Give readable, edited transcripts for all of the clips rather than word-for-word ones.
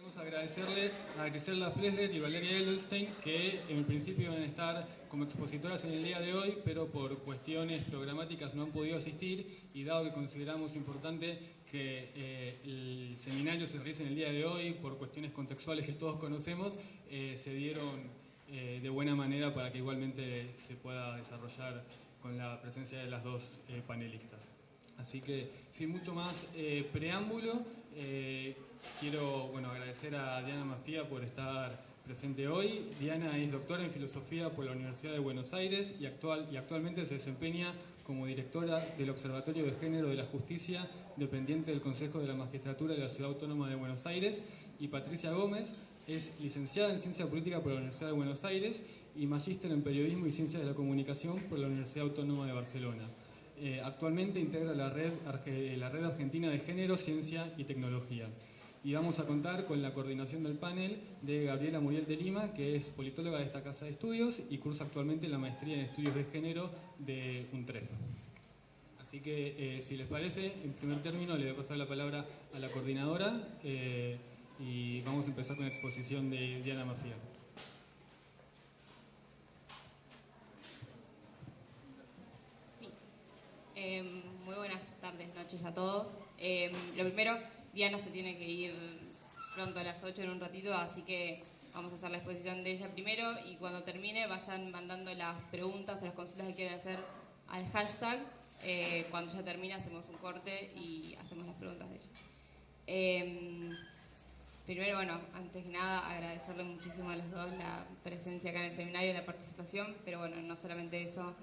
Queremos agradecerle a Flesler y Valeria Edelstein, que en principio iban a estar como expositoras en el día de hoy, pero por cuestiones programáticas no han podido asistir, y dado que consideramos importante que el seminario se realice en el día de hoy, por cuestiones contextuales que todos conocemos, se dieron de buena manera para que igualmente se pueda desarrollar con la presencia de las dos panelistas. Así que, sin mucho más preámbulo, quiero agradecer a Diana Maffia por estar presente hoy. Diana es doctora en Filosofía por la Universidad de Buenos Aires y actualmente se desempeña como directora del Observatorio de Género de la Justicia, dependiente del Consejo de la Magistratura de la Ciudad Autónoma de Buenos Aires. Y Patricia Gómez es licenciada en Ciencia Política por la Universidad de Buenos Aires y magíster en Periodismo y Ciencias de la Comunicación por la Universidad Autónoma de Barcelona. Actualmente integra la red Argentina de Género, Ciencia y Tecnología. Y vamos a contar con la coordinación del panel de Gabriela Muriel de Lima, que es politóloga de esta casa de estudios y cursa actualmente la maestría en Estudios de Género de UNTREF. Así que, si les parece, en primer término le voy a pasar la palabra a la coordinadora y vamos a empezar con la exposición de Diana Maffia. Muy buenas tardes, noches a todos. Lo primero, Diana se tiene que ir pronto a las 8 en un ratito, así que vamos a hacer la exposición de ella primero y cuando termine vayan mandando las preguntas o las consultas que quieran hacer al hashtag. Cuando ya termine hacemos un corte y hacemos las preguntas de ella. Primero, antes que nada agradecerle muchísimo a los dos la presencia acá en el seminario y la participación, pero no solamente eso,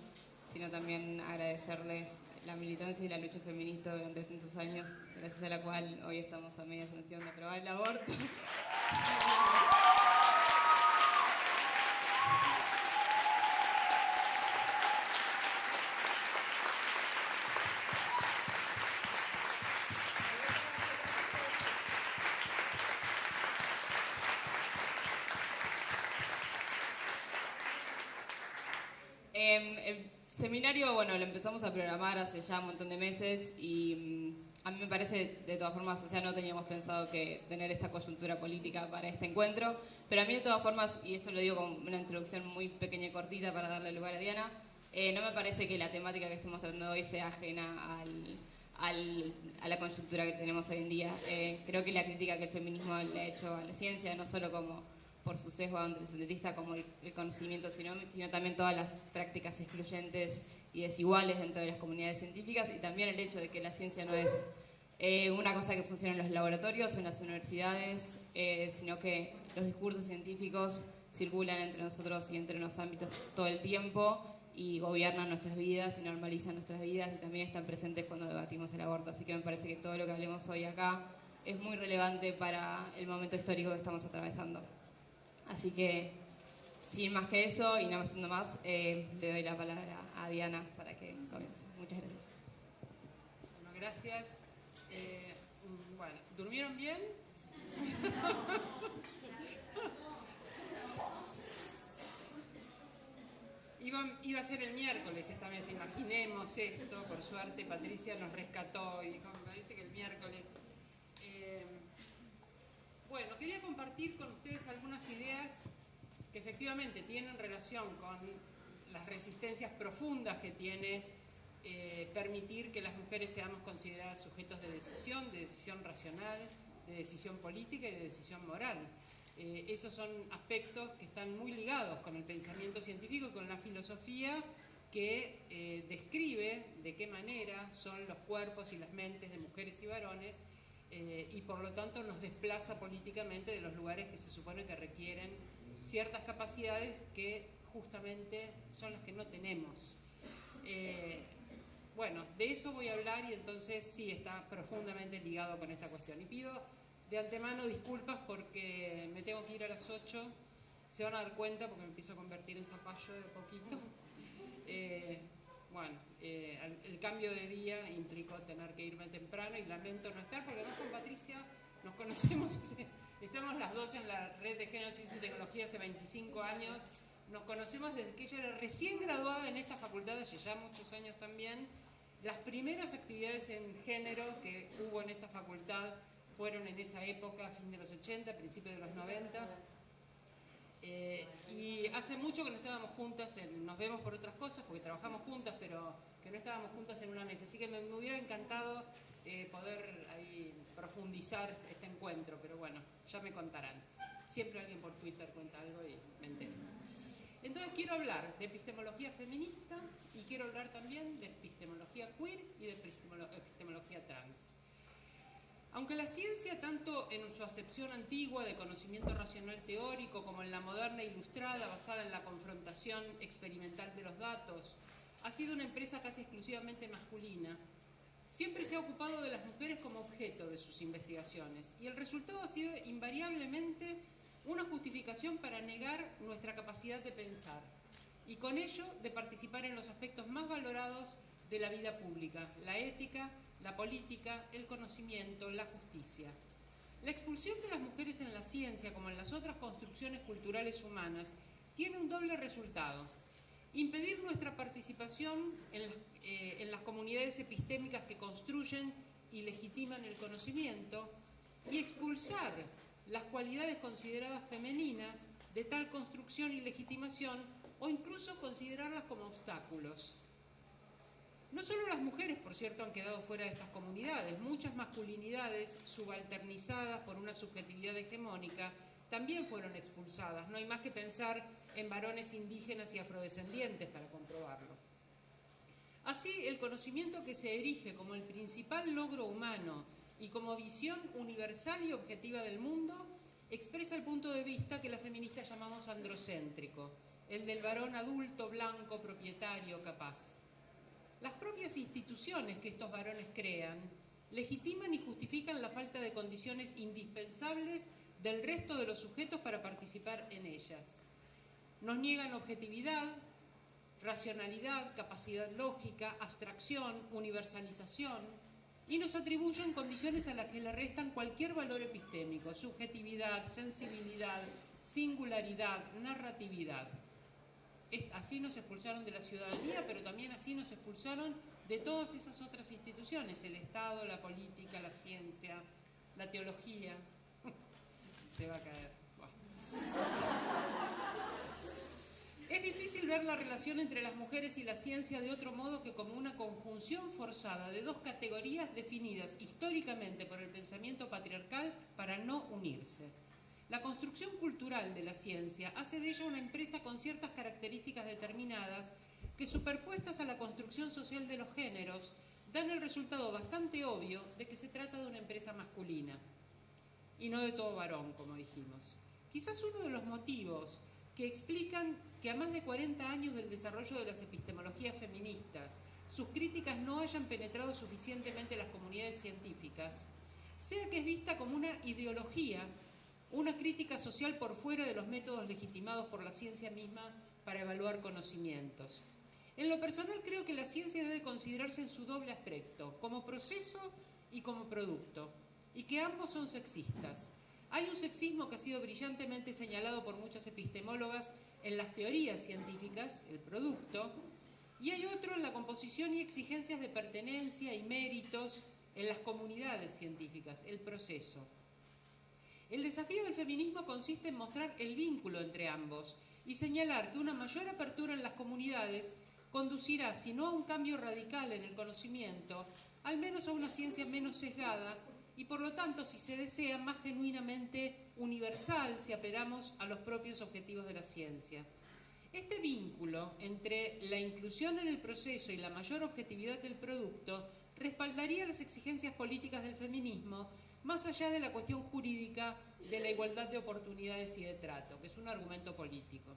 sino también agradecerles la militancia y la lucha feminista durante tantos años, gracias a la cual hoy estamos a media sanción de aprobar el aborto. El seminario, lo empezamos a programar hace ya un montón de meses y a mí me parece, de todas formas, no teníamos pensado que tener esta coyuntura política para este encuentro, pero a mí de todas formas, y esto lo digo con una introducción muy pequeña y cortita para darle lugar a Diana, no me parece que la temática que estemos tratando hoy sea ajena a la coyuntura que tenemos hoy en día. Creo que la crítica que el feminismo le ha hecho a la ciencia, no solo como por su sesgo antrocentrista como el conocimiento, sino también todas las prácticas excluyentes y desiguales dentro de las comunidades científicas, y también el hecho de que la ciencia no es una cosa que funciona en los laboratorios o en las universidades, sino que los discursos científicos circulan entre nosotros y entre los ámbitos todo el tiempo y gobiernan nuestras vidas y normalizan nuestras vidas y también están presentes cuando debatimos el aborto. Así que me parece que todo lo que hablemos hoy acá es muy relevante para el momento histórico que estamos atravesando. Así que, sin más que eso y no me extiendo más, le doy la palabra a Diana para que comience. Muchas gracias. Bueno, gracias. ¿Durmieron bien? Iba a ser el miércoles esta vez, imaginemos esto, por suerte Patricia nos rescató y dijo, me parece que el miércoles... quería compartir con ustedes algunas ideas que efectivamente tienen relación con las resistencias profundas que tiene permitir que las mujeres seamos consideradas sujetos de decisión racional, de decisión política y de decisión moral. Esos son aspectos que están muy ligados con el pensamiento científico y con la filosofía que describe de qué manera son los cuerpos y las mentes de mujeres y varones y por lo tanto nos desplaza políticamente de los lugares que se supone que requieren ciertas capacidades que justamente son las que no tenemos. De eso voy a hablar y entonces sí está profundamente ligado con esta cuestión. Y pido de antemano disculpas porque me tengo que ir a las 8, se van a dar cuenta porque me empiezo a convertir en zapallo de poquito. El cambio de día implicó tener que irme temprano y lamento no estar, porque además con Patricia nos conocemos, estamos las dos en la red de Género, Ciencia y Tecnología hace 25 años, nos conocemos desde que ella era recién graduada en esta facultad, hace ya muchos años también. Las primeras actividades en género que hubo en esta facultad fueron en esa época, fin de los 80, principios de los 90. Y hace mucho que no estábamos juntas, nos vemos por otras cosas, porque trabajamos juntas, pero que no estábamos juntas en una mesa. Así que me hubiera encantado poder ahí profundizar este encuentro, pero bueno, ya me contarán. Siempre alguien por Twitter cuenta algo y me entero. Entonces quiero hablar de epistemología feminista y quiero hablar también de epistemología queer y de epistemología trans. Aunque la ciencia, tanto en su acepción antigua de conocimiento racional teórico como en la moderna ilustrada basada en la confrontación experimental de los datos, ha sido una empresa casi exclusivamente masculina, siempre se ha ocupado de las mujeres como objeto de sus investigaciones y el resultado ha sido invariablemente una justificación para negar nuestra capacidad de pensar y con ello de participar en los aspectos más valorados de la vida pública, la ética, la política, el conocimiento, la justicia. La expulsión de las mujeres en la ciencia, como en las otras construcciones culturales humanas, tiene un doble resultado: impedir nuestra participación en las comunidades epistémicas que construyen y legitiman el conocimiento y expulsar las cualidades consideradas femeninas de tal construcción y legitimación o incluso considerarlas como obstáculos. No solo las mujeres, por cierto, han quedado fuera de estas comunidades. Muchas masculinidades subalternizadas por una subjetividad hegemónica también fueron expulsadas. No hay más que pensar en varones indígenas y afrodescendientes para comprobarlo. Así, el conocimiento que se erige como el principal logro humano y como visión universal y objetiva del mundo expresa el punto de vista que las feministas llamamos androcéntrico, el del varón adulto, blanco, propietario, capaz. Las propias instituciones que estos varones crean legitiman y justifican la falta de condiciones indispensables del resto de los sujetos para participar en ellas. Nos niegan objetividad, racionalidad, capacidad lógica, abstracción, universalización y nos atribuyen condiciones a las que le restan cualquier valor epistémico: subjetividad, sensibilidad, singularidad, narratividad. Así nos expulsaron de la ciudadanía, pero también así nos expulsaron de todas esas otras instituciones: el Estado, la política, la ciencia, la teología. Se va a caer. Es difícil ver la relación entre las mujeres y la ciencia de otro modo que como una conjunción forzada de dos categorías definidas históricamente por el pensamiento patriarcal para no unirse. La construcción cultural de la ciencia hace de ella una empresa con ciertas características determinadas que, superpuestas a la construcción social de los géneros, dan el resultado bastante obvio de que se trata de una empresa masculina y no de todo varón, como dijimos. Quizás uno de los motivos que explican que a más de 40 años del desarrollo de las epistemologías feministas, sus críticas no hayan penetrado suficientemente las comunidades científicas, sea que es vista como una ideología, una crítica social por fuera de los métodos legitimados por la ciencia misma para evaluar conocimientos. En lo personal creo que la ciencia debe considerarse en su doble aspecto, como proceso y como producto, y que ambos son sexistas. Hay un sexismo que ha sido brillantemente señalado por muchas epistemólogas en las teorías científicas, el producto, y hay otro en la composición y exigencias de pertenencia y méritos en las comunidades científicas, el proceso. El desafío del feminismo consiste en mostrar el vínculo entre ambos y señalar que una mayor apertura en las comunidades conducirá, si no a un cambio radical en el conocimiento, al menos a una ciencia menos sesgada y, por lo tanto, si se desea, más genuinamente universal si apelamos a los propios objetivos de la ciencia. Este vínculo entre la inclusión en el proceso y la mayor objetividad del producto respaldaría las exigencias políticas del feminismo más allá de la cuestión jurídica de la igualdad de oportunidades y de trato, que es un argumento político.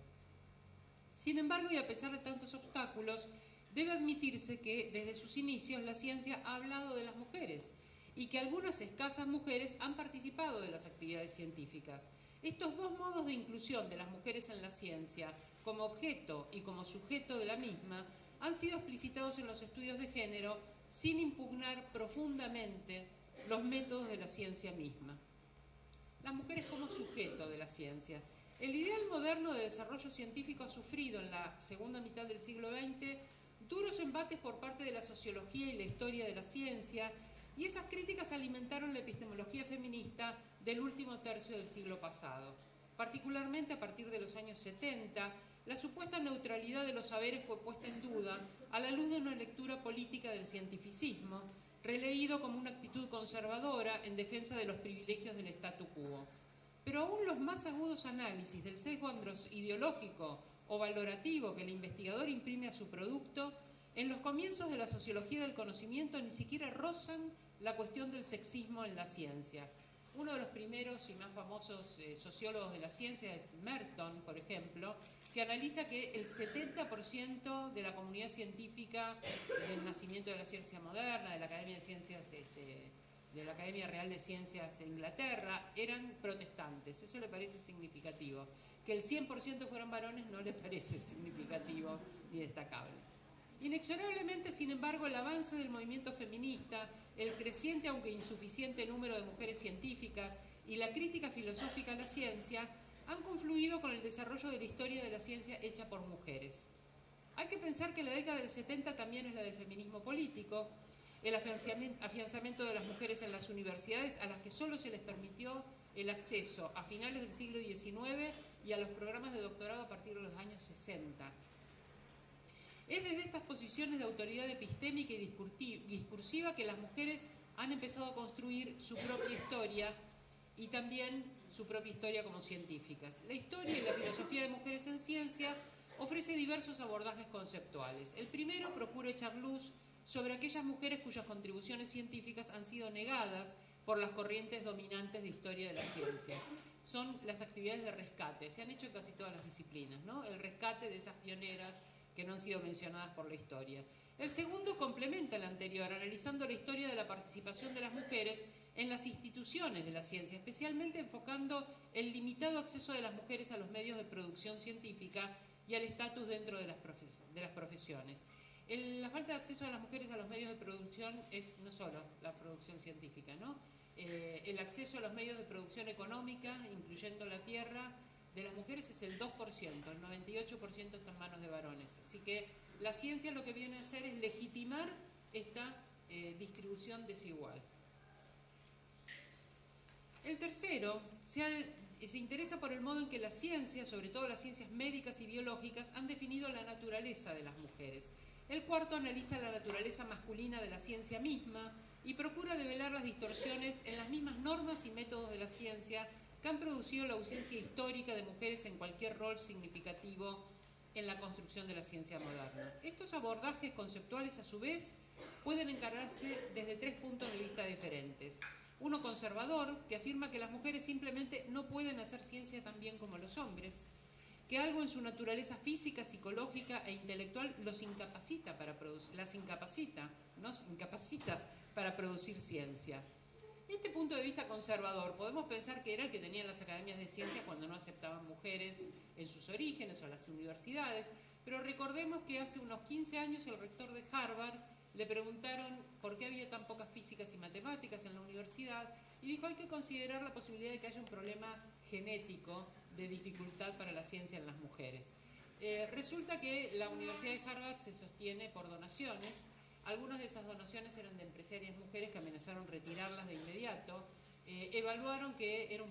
Sin embargo, y a pesar de tantos obstáculos, debe admitirse que desde sus inicios la ciencia ha hablado de las mujeres y que algunas escasas mujeres han participado de las actividades científicas. Estos dos modos de inclusión de las mujeres en la ciencia, como objeto y como sujeto de la misma, han sido explicitados en los estudios de género sin impugnar profundamente los métodos de la ciencia misma. Las mujeres como sujeto de la ciencia. El ideal moderno de desarrollo científico ha sufrido en la segunda mitad del siglo XX duros embates por parte de la sociología y la historia de la ciencia Y esas críticas alimentaron la epistemología feminista del último tercio del siglo pasado. Particularmente a partir de los años 70, la supuesta neutralidad de los saberes fue puesta en duda a la luz de una lectura política del cientificismo, releído como una actitud conservadora en defensa de los privilegios del statu quo. Pero aún los más agudos análisis del sesgo ideológico o valorativo que el investigador imprime a su producto, en los comienzos de la sociología del conocimiento ni siquiera rozan la cuestión del sexismo en la ciencia. Uno de los primeros y más famosos sociólogos de la ciencia es Merton, por ejemplo, que analiza que el 70% de la comunidad científica del nacimiento de la ciencia moderna, de la Academia de Ciencias, de la Academia Real de Ciencias de Inglaterra, eran protestantes. Eso le parece significativo. Que el 100% fueran varones no le parece significativo ni destacable. Inexorablemente, sin embargo, el avance del movimiento feminista, el creciente aunque insuficiente número de mujeres científicas y la crítica filosófica a la ciencia han confluido con el desarrollo de la historia de la ciencia hecha por mujeres. Hay que pensar que la década del 70 también es la del feminismo político, el afianzamiento de las mujeres en las universidades, a las que solo se les permitió el acceso a finales del siglo XIX y a los programas de doctorado a partir de los años 60. Es desde estas posiciones de autoridad epistémica y discursiva que las mujeres han empezado a construir su propia historia y también su propia historia como científicas. La historia y la filosofía de mujeres en ciencia ofrece diversos abordajes conceptuales. El primero procura echar luz sobre aquellas mujeres cuyas contribuciones científicas han sido negadas por las corrientes dominantes de historia de la ciencia. Son las actividades de rescate, se han hecho en casi todas las disciplinas, ¿no? El rescate de esas pioneras que no han sido mencionadas por la historia. El segundo complementa el anterior, analizando la historia de la participación de las mujeres en las instituciones de la ciencia, especialmente enfocando el limitado acceso de las mujeres a los medios de producción científica y al estatus dentro de las profesiones. La falta de acceso de las mujeres a los medios de producción es no solo la producción científica, ¿no? El acceso a los medios de producción económica, incluyendo la tierra, de las mujeres es el 2%, el 98% está en manos de varones. Así que la ciencia lo que viene a hacer es legitimar esta distribución desigual. El tercero se interesa por el modo en que las ciencias, sobre todo las ciencias médicas y biológicas, han definido la naturaleza de las mujeres. El cuarto analiza la naturaleza masculina de la ciencia misma y procura develar las distorsiones en las mismas normas y métodos de la ciencia que han producido la ausencia histórica de mujeres en cualquier rol significativo en la construcción de la ciencia moderna. Estos abordajes conceptuales, a su vez, pueden encararse desde tres puntos de vista diferentes. Uno conservador, que afirma que las mujeres simplemente no pueden hacer ciencia tan bien como los hombres, que algo en su naturaleza física, psicológica e intelectual las incapacita para producir ciencia. Este punto de vista conservador podemos pensar que era el que tenían las academias de ciencia cuando no aceptaban mujeres en sus orígenes o las universidades, pero recordemos que hace unos 15 años el rector de Harvard le preguntaron por qué había tan pocas físicas y matemáticas en la universidad y dijo hay que considerar la posibilidad de que haya un problema genético de dificultad para la ciencia en las mujeres. Resulta que la Universidad de Harvard se sostiene por donaciones. Algunas de esas donaciones eran de empresarias mujeres que amenazaron retirarlas de inmediato. Evaluaron que era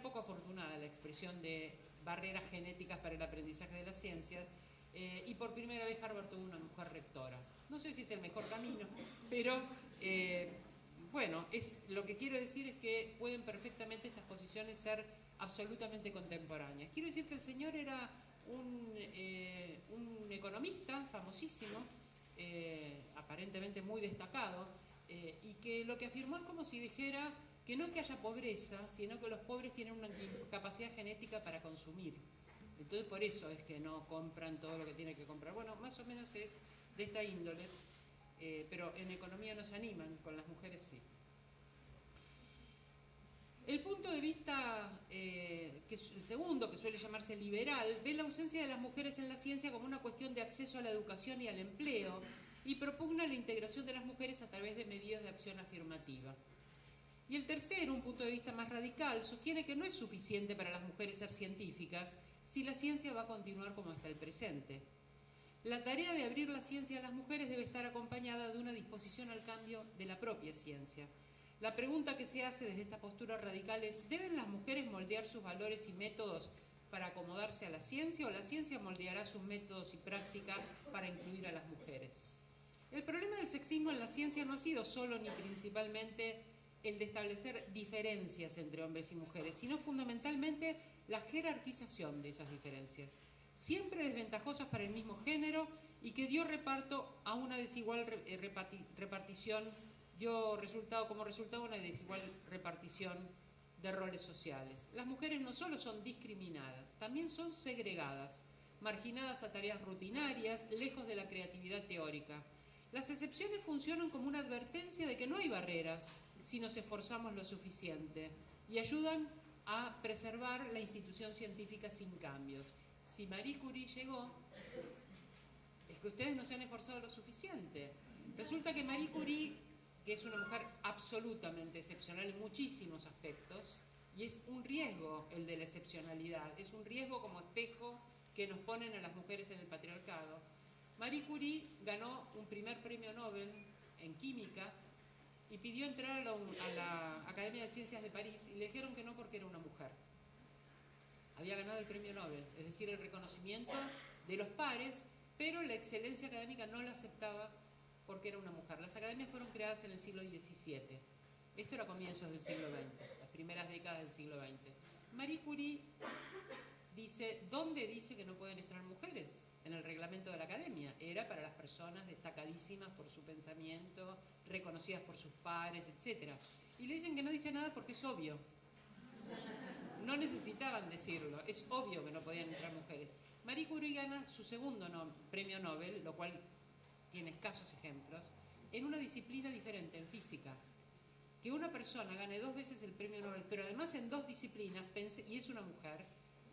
poco afortunada la expresión de barreras genéticas para el aprendizaje de las ciencias y por primera vez Harvard tuvo una mujer rectora. No sé si es el mejor camino, pero bueno, lo que quiero decir es que pueden perfectamente estas posiciones ser absolutamente contemporáneas. Quiero decir que el señor era un economista famosísimo, aparentemente muy destacado, y que lo que afirmó es como si dijera que no es que haya pobreza, sino que los pobres tienen una capacidad genética para consumir. Entonces por eso es que no compran todo lo que tienen que comprar. Bueno, más o menos es de esta índole, pero en economía no se animan, con las mujeres sí. El punto de vista, que es el segundo, que suele llamarse liberal, ve la ausencia de las mujeres en la ciencia como una cuestión de acceso a la educación y al empleo y propugna la integración de las mujeres a través de medidas de acción afirmativa. Y el tercero, un punto de vista más radical, sostiene que no es suficiente para las mujeres ser científicas si la ciencia va a continuar como hasta el presente. La tarea de abrir la ciencia a las mujeres debe estar acompañada de una disposición al cambio de la propia ciencia. La pregunta que se hace desde esta postura radical es: ¿deben las mujeres moldear sus valores y métodos para acomodarse a la ciencia, o la ciencia moldeará sus métodos y práctica para incluir a las mujeres? El problema del sexismo en la ciencia no ha sido solo ni principalmente el de establecer diferencias entre hombres y mujeres, sino fundamentalmente la jerarquización de esas diferencias, siempre desventajosas para el mismo género y que dio reparto a una desigual repartición, como resultado una desigual repartición de roles sociales. Las mujeres no solo son discriminadas, también son segregadas, marginadas a tareas rutinarias, lejos de la creatividad teórica. Las excepciones funcionan como una advertencia de que no hay barreras si nos esforzamos lo suficiente y ayudan a preservar la institución científica sin cambios. Si Marie Curie llegó, es que ustedes no se han esforzado lo suficiente. Resulta que Marie Curie, que es una mujer absolutamente excepcional en muchísimos aspectos, y es un riesgo el de la excepcionalidad, es un riesgo como espejo que nos ponen a las mujeres en el patriarcado. Marie Curie ganó un primer premio Nobel en química y pidió entrar a la Academia de Ciencias de París y le dijeron que no porque era una mujer. Había ganado el premio Nobel, es decir, el reconocimiento de los pares, pero la excelencia académica no la aceptaba porque era una mujer. Las academias fueron creadas en el siglo XVII. Esto era comienzos del siglo XX, las primeras décadas del siglo XX. Marie Curie dice, ¿dónde dice que no pueden entrar mujeres? En el reglamento de la academia. Era para las personas destacadísimas por su pensamiento, reconocidas por sus pares, etc. Y le dicen que no dice nada porque es obvio. No necesitaban decirlo, es obvio que no podían entrar mujeres. Marie Curie gana su segundo premio Nobel, lo cual tiene escasos ejemplos, en una disciplina diferente, en física. Que una persona gane 2 veces el premio Nobel, pero además en 2 disciplinas, y es una mujer,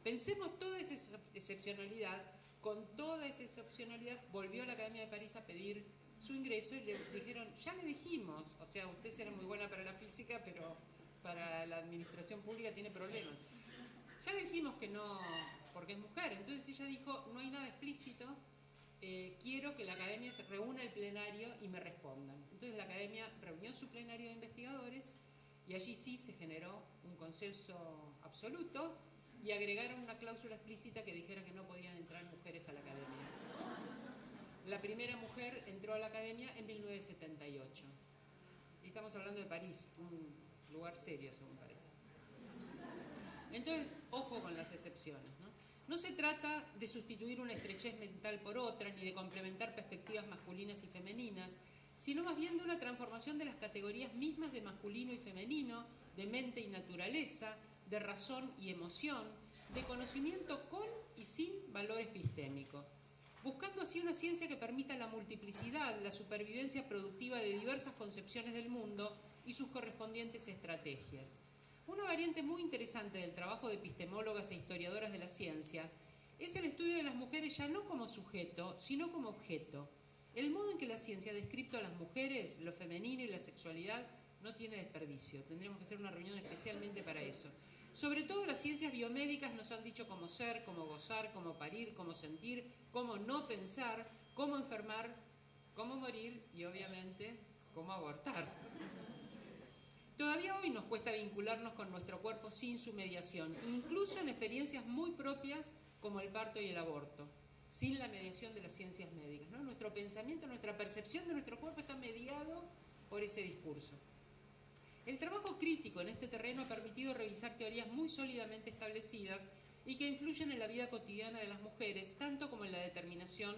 pensemos toda esa excepcionalidad. Con toda esa excepcionalidad volvió a la Academia de París a pedir su ingreso y le dijeron, ya le dijimos, o sea, usted será muy buena para la física, pero para la administración pública tiene problemas. Ya le dijimos que no, porque es mujer. Entonces ella dijo, no hay nada explícito, quiero que la academia se reúna el plenario y me respondan. Entonces la academia reunió su plenario de investigadores y allí sí se generó un consenso absoluto y agregaron una cláusula explícita que dijera que no podían entrar mujeres a la academia. La primera mujer entró a la academia en 1978. Y estamos hablando de París, un lugar serio según parece. Entonces, ojo con las excepciones, ¿no? No se trata de sustituir una estrechez mental por otra, ni de complementar perspectivas masculinas y femeninas, sino más bien de una transformación de las categorías mismas de masculino y femenino, de mente y naturaleza, de razón y emoción, de conocimiento con y sin valor epistémico, buscando así una ciencia que permita la multiplicidad, la supervivencia productiva de diversas concepciones del mundo y sus correspondientes estrategias. Una variante muy interesante del trabajo de epistemólogas e historiadoras de la ciencia es el estudio de las mujeres ya no como sujeto, sino como objeto. El modo en que la ciencia ha descrito a las mujeres, lo femenino y la sexualidad no tiene desperdicio. Tendríamos que hacer una reunión especialmente para eso. Sobre todo las ciencias biomédicas nos han dicho cómo ser, cómo gozar, cómo parir, cómo sentir, cómo no pensar, cómo enfermar, cómo morir y obviamente cómo abortar. Todavía hoy nos cuesta vincularnos con nuestro cuerpo sin su mediación, incluso en experiencias muy propias como el parto y el aborto, sin la mediación de las ciencias médicas, ¿no? Nuestro pensamiento, nuestra percepción de nuestro cuerpo está mediado por ese discurso. El trabajo crítico en este terreno ha permitido revisar teorías muy sólidamente establecidas y que influyen en la vida cotidiana de las mujeres, tanto como en la determinación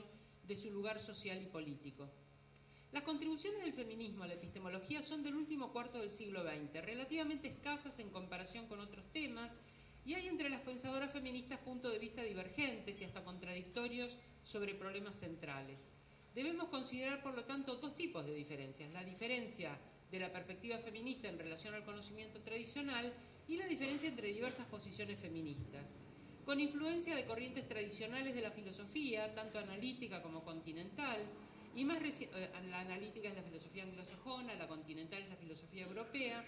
de su lugar social y político. Las contribuciones del feminismo a la epistemología son del último cuarto del siglo XX, relativamente escasas en comparación con otros temas, y hay entre las pensadoras feministas puntos de vista divergentes y hasta contradictorios sobre problemas centrales. Debemos considerar, por lo tanto, 2 tipos de diferencias: la diferencia de la perspectiva feminista en relación al conocimiento tradicional y la diferencia entre diversas posiciones feministas, con influencia de corrientes tradicionales de la filosofía, tanto analítica como continental, y más la analítica es la filosofía anglosajona, la continental es la filosofía europea,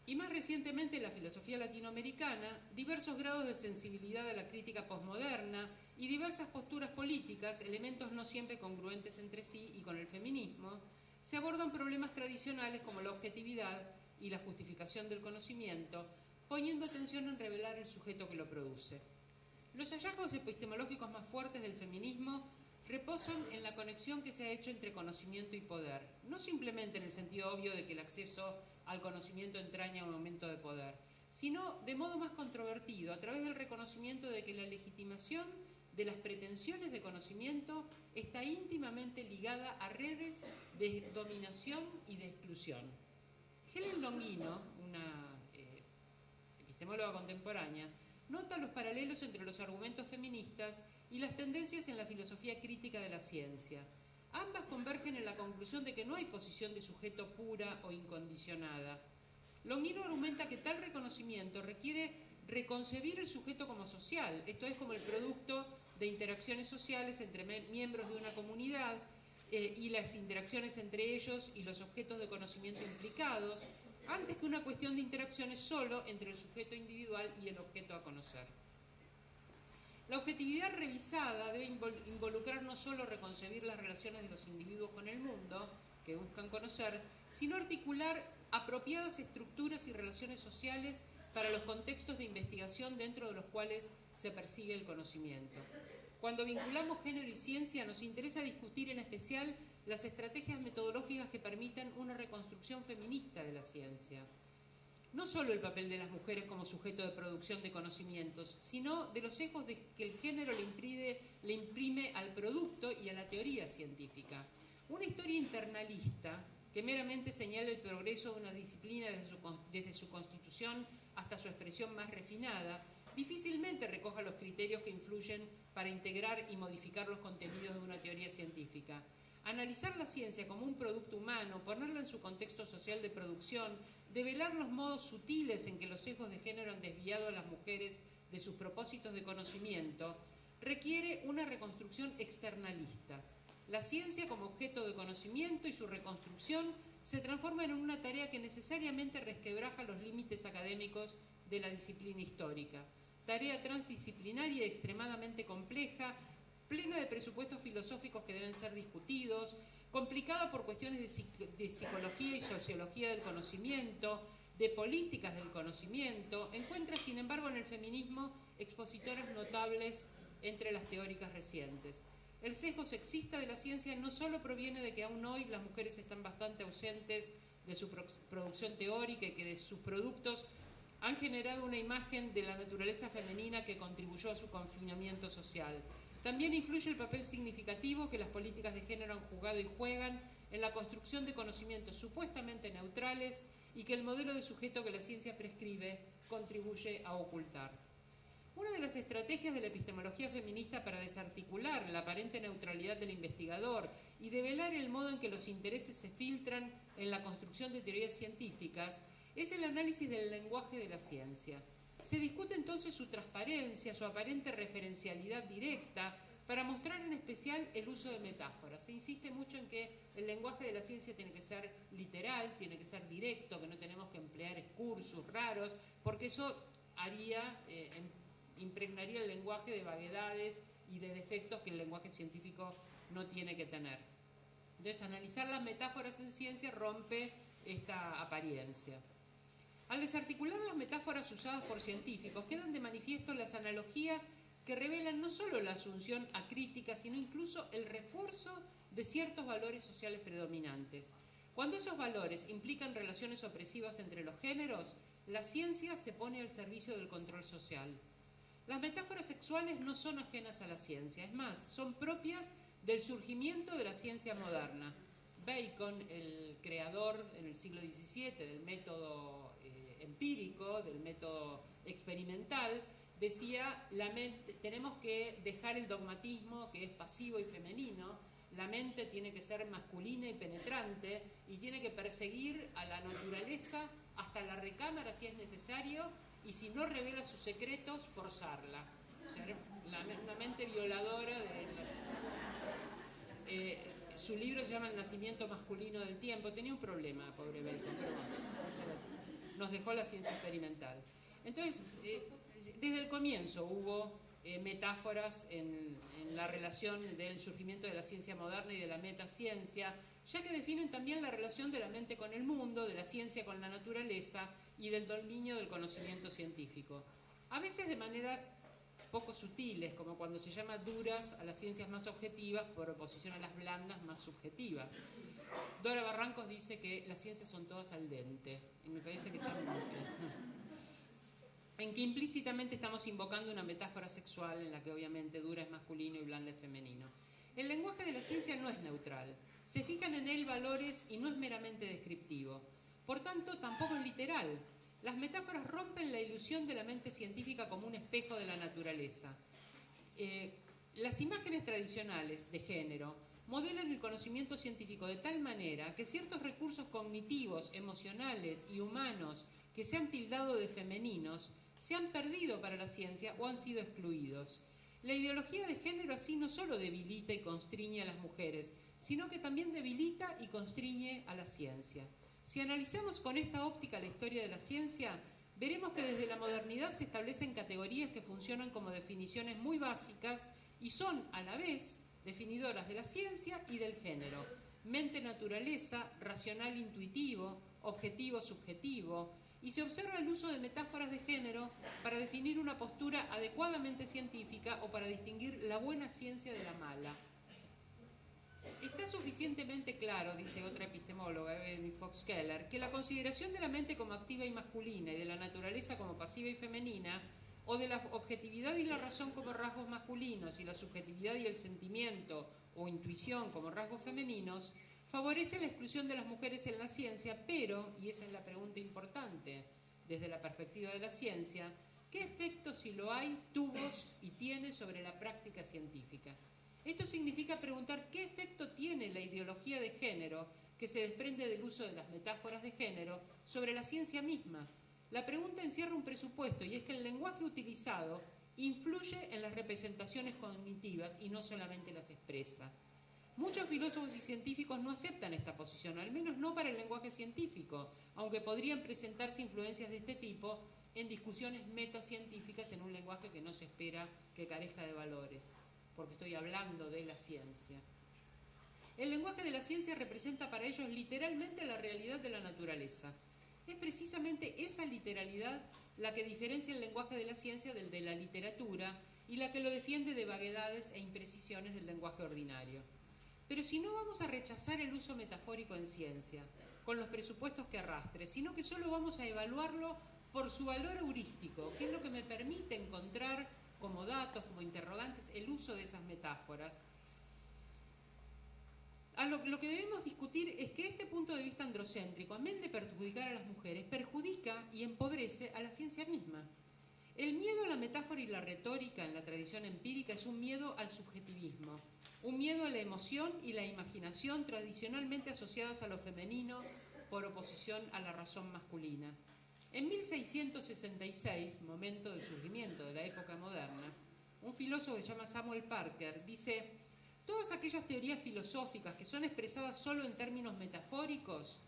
y más recientemente en la filosofía latinoamericana, diversos grados de sensibilidad a la crítica posmoderna y diversas posturas políticas, elementos no siempre congruentes entre sí y con el feminismo, se abordan problemas tradicionales como la objetividad y la justificación del conocimiento, poniendo atención en revelar el sujeto que lo produce. Los hallazgos epistemológicos más fuertes del feminismo reposan en la conexión que se ha hecho entre conocimiento y poder, no simplemente en el sentido obvio de que el acceso al conocimiento entraña un aumento de poder, sino de modo más controvertido, a través del reconocimiento de que la legitimación de las pretensiones de conocimiento está íntimamente ligada a redes de dominación y de exclusión. Helen Longino, una epistemóloga contemporánea, nota los paralelos entre los argumentos feministas y las tendencias en la filosofía crítica de la ciencia. Ambas convergen en la conclusión de que no hay posición de sujeto pura o incondicionada. Longino argumenta que tal reconocimiento requiere reconcebir el sujeto como social, esto es, como el producto de interacciones sociales entre miembros de una comunidad y las interacciones entre ellos y los objetos de conocimiento implicados, antes que una cuestión de interacciones solo entre el sujeto individual y el objeto a conocer. La objetividad revisada debe involucrar no solo reconcebir las relaciones de los individuos con el mundo, que buscan conocer, sino articular apropiadas estructuras y relaciones sociales para los contextos de investigación dentro de los cuales se persigue el conocimiento. Cuando vinculamos género y ciencia, nos interesa discutir en especial las estrategias metodológicas que permitan una reconstrucción feminista de la ciencia. No solo el papel de las mujeres como sujeto de producción de conocimientos, sino de los sesgos que el género le imprime al producto y a la teoría científica. Una historia internalista que meramente señala el progreso de una disciplina desde su constitución hasta su expresión más refinada, difícilmente recoja los criterios que influyen para integrar y modificar los contenidos de una teoría científica. Analizar la ciencia como un producto humano, ponerla en su contexto social de producción, develar los modos sutiles en que los sesgos de género han desviado a las mujeres de sus propósitos de conocimiento, requiere una reconstrucción externalista. La ciencia como objeto de conocimiento y su reconstrucción se transforma en una tarea que necesariamente resquebraja los límites académicos de la disciplina histórica. Tarea transdisciplinaria y extremadamente compleja, plena de presupuestos filosóficos que deben ser discutidos, complicada por cuestiones de psicología y sociología del conocimiento, de políticas del conocimiento, encuentra sin embargo en el feminismo expositoras notables entre las teóricas recientes. El sesgo sexista de la ciencia no solo proviene de que aún hoy las mujeres están bastante ausentes de su producción teórica y que de sus productos han generado una imagen de la naturaleza femenina que contribuyó a su confinamiento social. También influye el papel significativo que las políticas de género han jugado y juegan en la construcción de conocimientos supuestamente neutrales y que el modelo de sujeto que la ciencia prescribe contribuye a ocultar. Una de las estrategias de la epistemología feminista para desarticular la aparente neutralidad del investigador y develar el modo en que los intereses se filtran en la construcción de teorías científicas es el análisis del lenguaje de la ciencia. Se discute entonces su transparencia, su aparente referencialidad directa, para mostrar en especial el uso de metáforas. Se insiste mucho en que el lenguaje de la ciencia tiene que ser literal, tiene que ser directo, que no tenemos que emplear excursus raros, porque eso impregnaría el lenguaje de vaguedades y de defectos que el lenguaje científico no tiene que tener. Entonces, analizar las metáforas en ciencia rompe esta apariencia. Al desarticular las metáforas usadas por científicos, quedan de manifiesto las analogías que revelan no solo la asunción acrítica, sino incluso el refuerzo de ciertos valores sociales predominantes. Cuando esos valores implican relaciones opresivas entre los géneros, la ciencia se pone al servicio del control social. Las metáforas sexuales no son ajenas a la ciencia, es más, son propias del surgimiento de la ciencia moderna. Bacon, el creador en el siglo XVII del método empírico, del método experimental, decía, tenemos que dejar el dogmatismo que es pasivo y femenino, la mente tiene que ser masculina y penetrante y tiene que perseguir a la naturaleza hasta la recámara si es necesario y si no revela sus secretos, forzarla. O sea, una mente violadora su libro se llama El nacimiento masculino del tiempo. Tenía un problema, pobre Bacon, pero bueno. nos dejó la ciencia experimental. Entonces, desde el comienzo hubo metáforas en la relación del surgimiento de la ciencia moderna y de la metaciencia, ya que definen también la relación de la mente con el mundo, de la ciencia con la naturaleza y del dominio del conocimiento científico. A veces de maneras poco sutiles, como cuando se llama duras a las ciencias más objetivas por oposición a las blandas más subjetivas. Dora Barrancos dice que las ciencias son todas al dente, y me parece que está muy bien. En que implícitamente estamos invocando una metáfora sexual en la que obviamente dura es masculino y blanda es femenino. El lenguaje de la ciencia no es neutral, se fijan en él valores y no es meramente descriptivo. Por tanto, tampoco es literal. Las metáforas rompen la ilusión de la mente científica como un espejo de la naturaleza. Las imágenes tradicionales de género modelan el conocimiento científico de tal manera que ciertos recursos cognitivos, emocionales y humanos que se han tildado de femeninos se han perdido para la ciencia o han sido excluidos. La ideología de género así no solo debilita y constriñe a las mujeres, sino que también debilita y constriñe a la ciencia. Si analizamos con esta óptica la historia de la ciencia, veremos que desde la modernidad se establecen categorías que funcionan como definiciones muy básicas y son, a la vez, definidoras de la ciencia y del género. Mente-naturaleza, racional-intuitivo, objetivo-subjetivo, y se observa el uso de metáforas de género para definir una postura adecuadamente científica o para distinguir la buena ciencia de la mala. Está suficientemente claro, dice otra epistemóloga, Amy Fox Keller, que la consideración de la mente como activa y masculina y de la naturaleza como pasiva y femenina, o de la objetividad y la razón como rasgos masculinos y la subjetividad y el sentimiento o intuición como rasgos femeninos, favorece la exclusión de las mujeres en la ciencia, pero, y esa es la pregunta importante desde la perspectiva de la ciencia, ¿qué efecto, si lo hay, tuvo y tiene sobre la práctica científica? Esto significa preguntar qué efecto tiene la ideología de género que se desprende del uso de las metáforas de género sobre la ciencia misma. La pregunta encierra un presupuesto, y es que el lenguaje utilizado influye en las representaciones cognitivas y no solamente las expresa. Muchos filósofos y científicos no aceptan esta posición, al menos no para el lenguaje científico, aunque podrían presentarse influencias de este tipo en discusiones metacientíficas en un lenguaje que no se espera que carezca de valores, porque estoy hablando de la ciencia. El lenguaje de la ciencia representa para ellos literalmente la realidad de la naturaleza. Es precisamente esa literalidad la que diferencia el lenguaje de la ciencia del de la literatura y la que lo defiende de vaguedades e imprecisiones del lenguaje ordinario. Pero si no vamos a rechazar el uso metafórico en ciencia, con los presupuestos que arrastre, sino que solo vamos a evaluarlo por su valor heurístico, que es lo que me permite encontrar como datos, como interrogantes, el uso de esas metáforas. Lo que debemos discutir es que este punto de vista androcéntrico, amén de perjudicar a las mujeres, perjudica y empobrece a la ciencia misma. El miedo a la metáfora y la retórica en la tradición empírica es un miedo al subjetivismo, un miedo a la emoción y la imaginación tradicionalmente asociadas a lo femenino por oposición a la razón masculina. En 1666, momento del surgimiento de la época moderna, un filósofo que se llama Samuel Parker dice: todas aquellas teorías filosóficas que son expresadas solo en términos metafóricos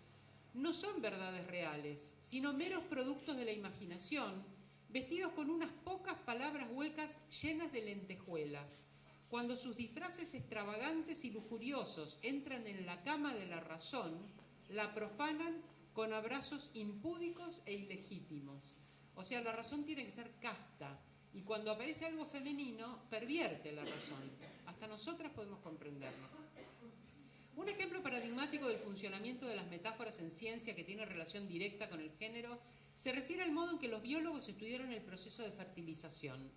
no son verdades reales, sino meros productos de la imaginación, vestidos con unas pocas palabras huecas llenas de lentejuelas. Cuando sus disfraces extravagantes y lujuriosos entran en la cama de la razón, la profanan con abrazos impúdicos e ilegítimos. O sea, la razón tiene que ser casta, y cuando aparece algo femenino, pervierte la razón. Hasta nosotras podemos comprenderlo. Un ejemplo paradigmático del funcionamiento de las metáforas en ciencia que tiene relación directa con el género se refiere al modo en que los biólogos estudiaron el proceso de fertilización.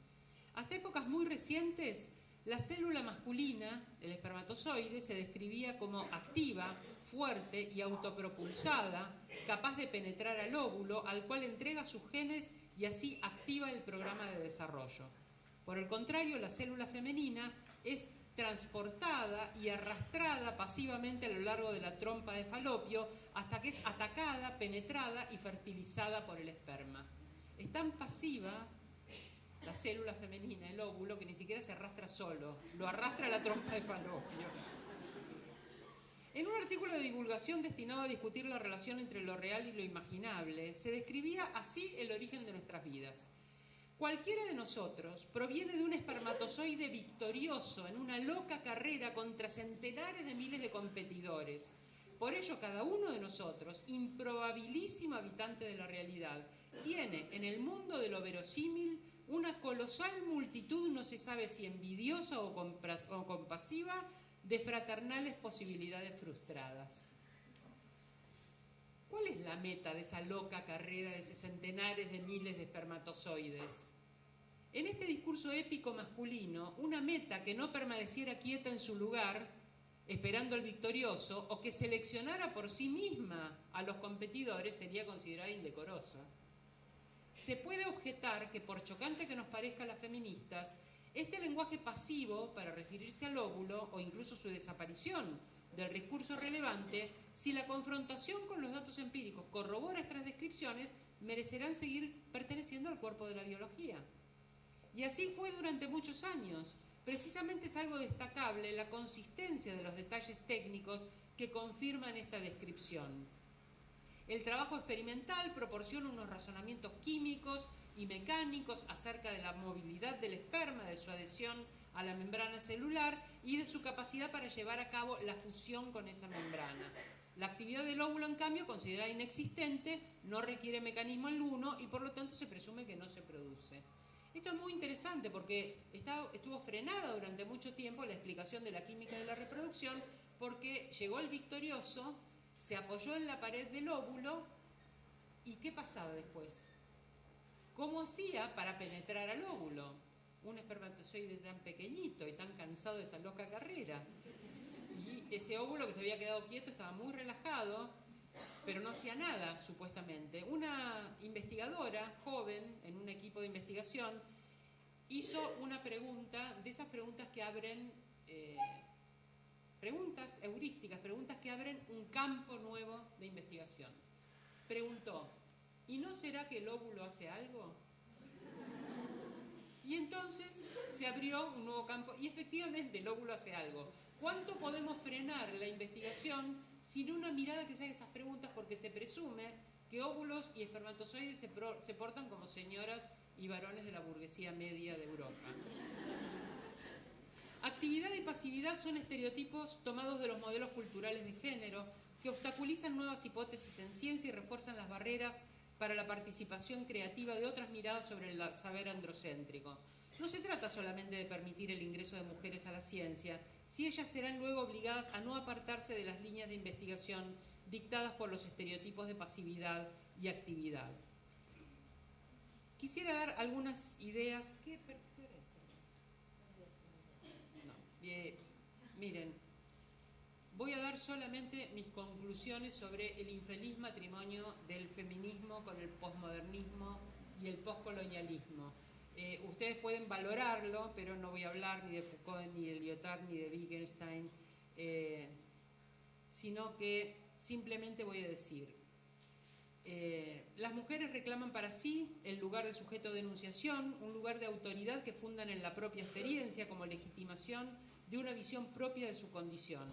Hasta épocas muy recientes, la célula masculina, el espermatozoide, se describía como activa, fuerte y autopropulsada, capaz de penetrar al óvulo, al cual entrega sus genes y así activa el programa de desarrollo. Por el contrario, la célula femenina es transportada y arrastrada pasivamente a lo largo de la trompa de Falopio hasta que es atacada, penetrada y fertilizada por el esperma. Es tan pasiva la célula femenina, el óvulo, que ni siquiera se arrastra solo, lo arrastra a la trompa de Falopio. En un artículo de divulgación destinado a discutir la relación entre lo real y lo imaginable, se describía así el origen de nuestras vidas. Cualquiera de nosotros proviene de un espermatozoide victorioso en una loca carrera contra centenares de miles de competidores. Por ello, cada uno de nosotros, improbabilísimo habitante de la realidad, tiene en el mundo de lo verosímil una colosal multitud, no se sabe si envidiosa o compasiva, de fraternales posibilidades frustradas. ¿Cuál es la meta de esa loca carrera de esos centenares de miles de espermatozoides? En este discurso épico masculino, una meta que no permaneciera quieta en su lugar, esperando al victorioso, o que seleccionara por sí misma a los competidores, sería considerada indecorosa. Se puede objetar que, por chocante que nos parezca a las feministas, este lenguaje pasivo para referirse al óvulo, o incluso su desaparición del discurso relevante, si la confrontación con los datos empíricos corrobora estas descripciones, merecerán seguir perteneciendo al cuerpo de la biología. Y así fue durante muchos años. Precisamente es algo destacable la consistencia de los detalles técnicos que confirman esta descripción. El trabajo experimental proporciona unos razonamientos químicos y mecánicos acerca de la movilidad del esperma, de su adhesión a la membrana celular y de su capacidad para llevar a cabo la fusión con esa membrana. La actividad del óvulo, en cambio, considerada inexistente, no requiere mecanismo alguno y por lo tanto se presume que no se produce. Esto es muy interesante porque estuvo frenada durante mucho tiempo la explicación de la química de la reproducción, porque llegó el victorioso, se apoyó en la pared del óvulo y ¿qué pasaba después? ¿Cómo hacía para penetrar al óvulo? Un espermatozoide tan pequeñito y tan cansado de esa loca carrera. Y ese óvulo que se había quedado quieto estaba muy relajado, pero no hacía nada, supuestamente. Una investigadora joven en un equipo de investigación hizo una pregunta, de esas preguntas que abren, preguntas heurísticas, preguntas que abren un campo nuevo de investigación. Preguntó, ¿y no será que el óvulo hace algo? Y entonces se abrió un nuevo campo y efectivamente el óvulo hace algo. ¿Cuánto podemos frenar la investigación sin una mirada que se haga esas preguntas? Porque se presume que óvulos y espermatozoides se portan como señoras y varones de la burguesía media de Europa. Actividad y pasividad son estereotipos tomados de los modelos culturales de género que obstaculizan nuevas hipótesis en ciencia y refuerzan las barreras para la participación creativa de otras miradas sobre el saber androcéntrico. No se trata solamente de permitir el ingreso de mujeres a la ciencia, si ellas serán luego obligadas a no apartarse de las líneas de investigación dictadas por los estereotipos de pasividad y actividad. Quisiera dar algunas ideas. Miren, voy a dar solamente mis conclusiones sobre el infeliz matrimonio del feminismo con el posmodernismo y el poscolonialismo. Ustedes pueden valorarlo, pero no voy a hablar ni de Foucault, ni de Lyotard, ni de Wittgenstein, sino que simplemente voy a decir, las mujeres reclaman para sí el lugar de sujeto de enunciación, un lugar de autoridad que fundan en la propia experiencia como legitimación de una visión propia de su condición.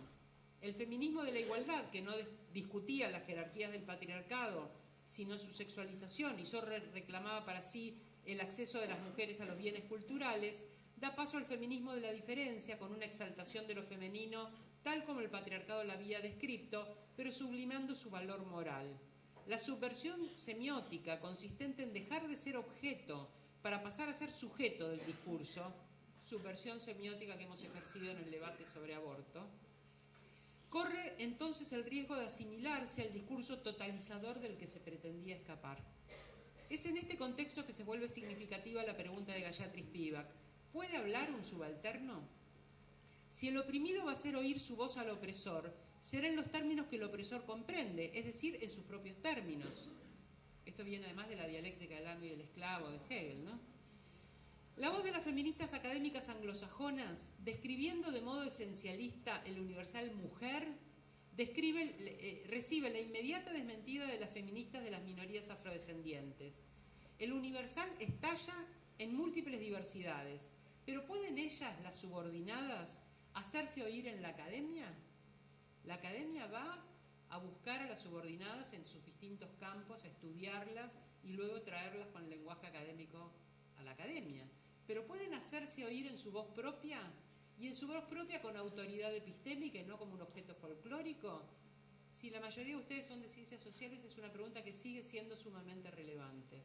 El feminismo de la igualdad, que no discutía las jerarquías del patriarcado, sino su sexualización, y solo reclamaba para sí el acceso de las mujeres a los bienes culturales, da paso al feminismo de la diferencia, con una exaltación de lo femenino, tal como el patriarcado la había descrito, pero sublimando su valor moral. La subversión semiótica, consistente en dejar de ser objeto para pasar a ser sujeto del discurso, subversión semiótica que hemos ejercido en el debate sobre aborto, corre entonces el riesgo de asimilarse al discurso totalizador del que se pretendía escapar. Es en este contexto que se vuelve significativa la pregunta de Gayatri Spivak: ¿puede hablar un subalterno? Si el oprimido va a hacer oír su voz al opresor, será en los términos que el opresor comprende, es decir, en sus propios términos. Esto viene además de la dialéctica del amo y el esclavo de Hegel, ¿no? La voz de las feministas académicas anglosajonas, describiendo de modo esencialista el universal mujer, recibe la inmediata desmentida de las feministas de las minorías afrodescendientes. El universal estalla en múltiples diversidades, pero ¿pueden ellas, las subordinadas, hacerse oír en la academia? La academia va a buscar a las subordinadas en sus distintos campos, a estudiarlas y luego traerlas con el lenguaje académico a la academia. Pero pueden hacerse oír en su voz propia, y en su voz propia con autoridad epistémica y no como un objeto folclórico. Si la mayoría de ustedes son de ciencias sociales, es una pregunta que sigue siendo sumamente relevante.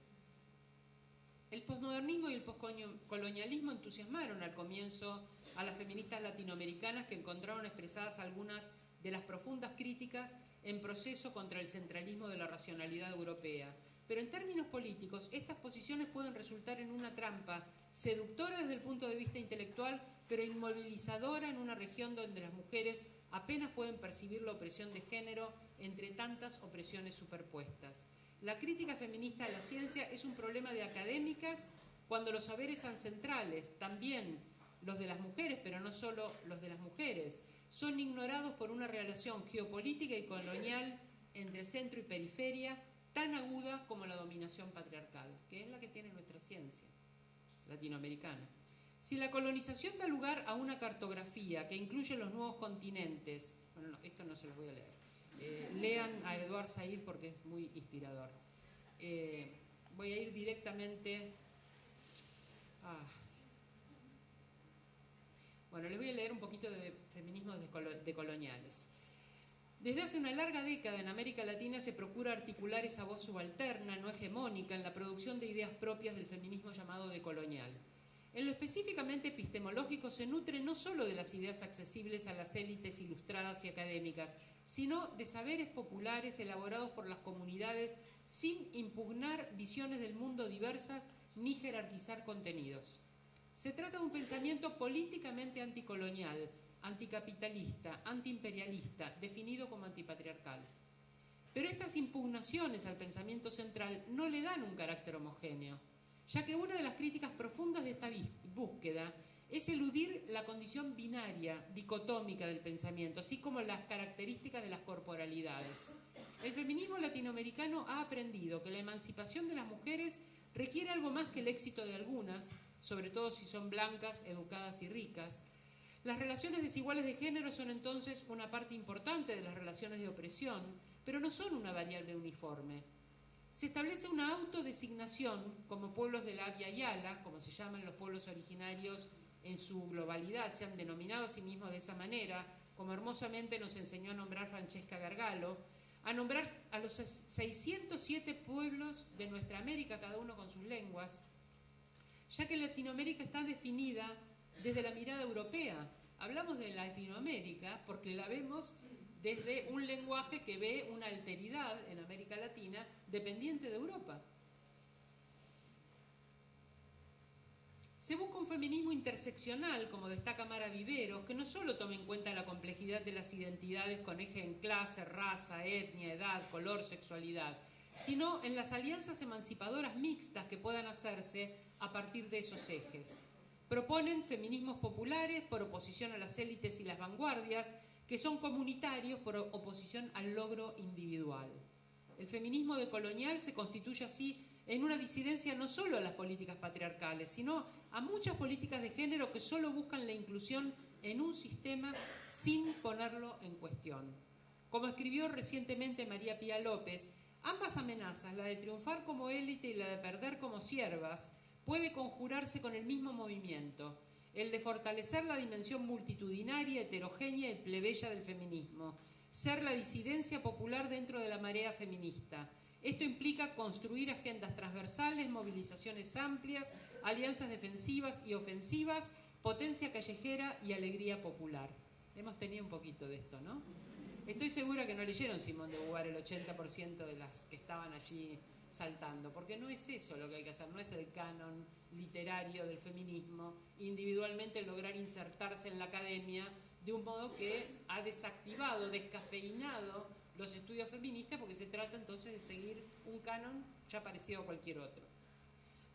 El posmodernismo y el poscolonialismo entusiasmaron al comienzo a las feministas latinoamericanas, que encontraron expresadas algunas de las profundas críticas en proceso contra el centralismo de la racionalidad europea. Pero en términos políticos, estas posiciones pueden resultar en una trampa seductora desde el punto de vista intelectual, pero inmovilizadora en una región donde las mujeres apenas pueden percibir la opresión de género entre tantas opresiones superpuestas. La crítica feminista a la ciencia es un problema de académicas cuando los saberes son centrales, también los de las mujeres, pero no solo los de las mujeres, son ignorados por una relación geopolítica y colonial entre centro y periferia tan aguda como la dominación patriarcal, que es la que tiene nuestra ciencia latinoamericana. Si la colonización da lugar a una cartografía que incluye los nuevos continentes, bueno, no, esto no se los voy a leer, lean a Edward Said porque es muy inspirador. Voy a ir directamente Bueno, les voy a leer un poquito de feminismos decoloniales. Desde hace una larga década en América Latina se procura articular esa voz subalterna, no hegemónica, en la producción de ideas propias del feminismo llamado decolonial. En lo específicamente epistemológico se nutre no solo de las ideas accesibles a las élites ilustradas y académicas, sino de saberes populares elaborados por las comunidades sin impugnar visiones del mundo diversas ni jerarquizar contenidos. Se trata de un pensamiento políticamente anticolonial, anticapitalista, antiimperialista, definido como antipatriarcal. Pero estas impugnaciones al pensamiento central no le dan un carácter homogéneo, ya que una de las críticas profundas de esta búsqueda es eludir la condición binaria, dicotómica del pensamiento, así como las características de las corporalidades. El feminismo latinoamericano ha aprendido que la emancipación de las mujeres requiere algo más que el éxito de algunas, sobre todo si son blancas, educadas y ricas. Las relaciones desiguales de género son entonces una parte importante de las relaciones de opresión, pero no son una variable uniforme. Se establece una autodesignación como pueblos de la Abya Yala, como se llaman los pueblos originarios en su globalidad, se han denominado a sí mismos de esa manera, como hermosamente nos enseñó a nombrar Francesca Gargalo, a nombrar a los 607 pueblos de nuestra América, cada uno con sus lenguas, ya que Latinoamérica está definida desde la mirada europea. Hablamos de Latinoamérica porque la vemos desde un lenguaje que ve una alteridad en América Latina dependiente de Europa. Se busca un feminismo interseccional, como destaca Mara Viveros, que no solo tome en cuenta la complejidad de las identidades con eje en clase, raza, etnia, edad, color, sexualidad, sino en las alianzas emancipadoras mixtas que puedan hacerse a partir de esos ejes. Proponen feminismos populares por oposición a las élites y las vanguardias, que son comunitarios por oposición al logro individual. El feminismo decolonial se constituye así en una disidencia no solo a las políticas patriarcales, sino a muchas políticas de género que solo buscan la inclusión en un sistema sin ponerlo en cuestión. Como escribió recientemente María Pía López, ambas amenazas, la de triunfar como élite y la de perder como siervas, puede conjurarse con el mismo movimiento, el de fortalecer la dimensión multitudinaria, heterogénea y plebeya del feminismo, ser la disidencia popular dentro de la marea feminista. Esto implica construir agendas transversales, movilizaciones amplias, alianzas defensivas y ofensivas, potencia callejera y alegría popular. Hemos tenido un poquito de esto, ¿no? Estoy segura que no leyeron Simone de Beauvoir el 80% de las que estaban allí saltando, porque no es eso lo que hay que hacer, no es el canon literario del feminismo, individualmente lograr insertarse en la academia de un modo que ha desactivado, descafeinado los estudios feministas, porque se trata entonces de seguir un canon ya parecido a cualquier otro.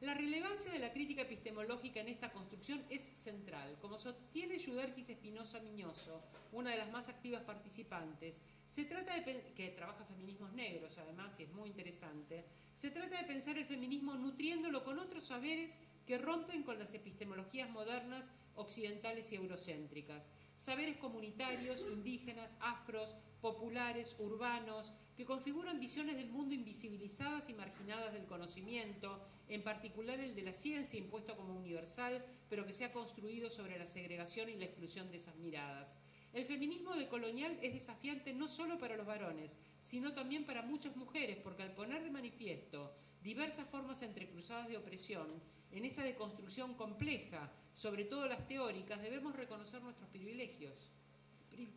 La relevancia de la crítica epistemológica en esta construcción es central. Como sostiene Yuderquis Espinosa Miñoso, una de las más activas participantes, se trata de que trabaja feminismos negros, además, y es muy interesante, se trata de pensar el feminismo nutriéndolo con otros saberes que rompen con las epistemologías modernas occidentales y eurocéntricas. Saberes comunitarios, indígenas, afros, populares, urbanos, que configuran visiones del mundo invisibilizadas y marginadas del conocimiento, en particular el de la ciencia, impuesto como universal, pero que se ha construido sobre la segregación y la exclusión de esas miradas. El feminismo decolonial es desafiante no solo para los varones, sino también para muchas mujeres, porque al poner de manifiesto diversas formas entrecruzadas de opresión, en esa deconstrucción compleja, sobre todo las teóricas, debemos reconocer nuestros privilegios.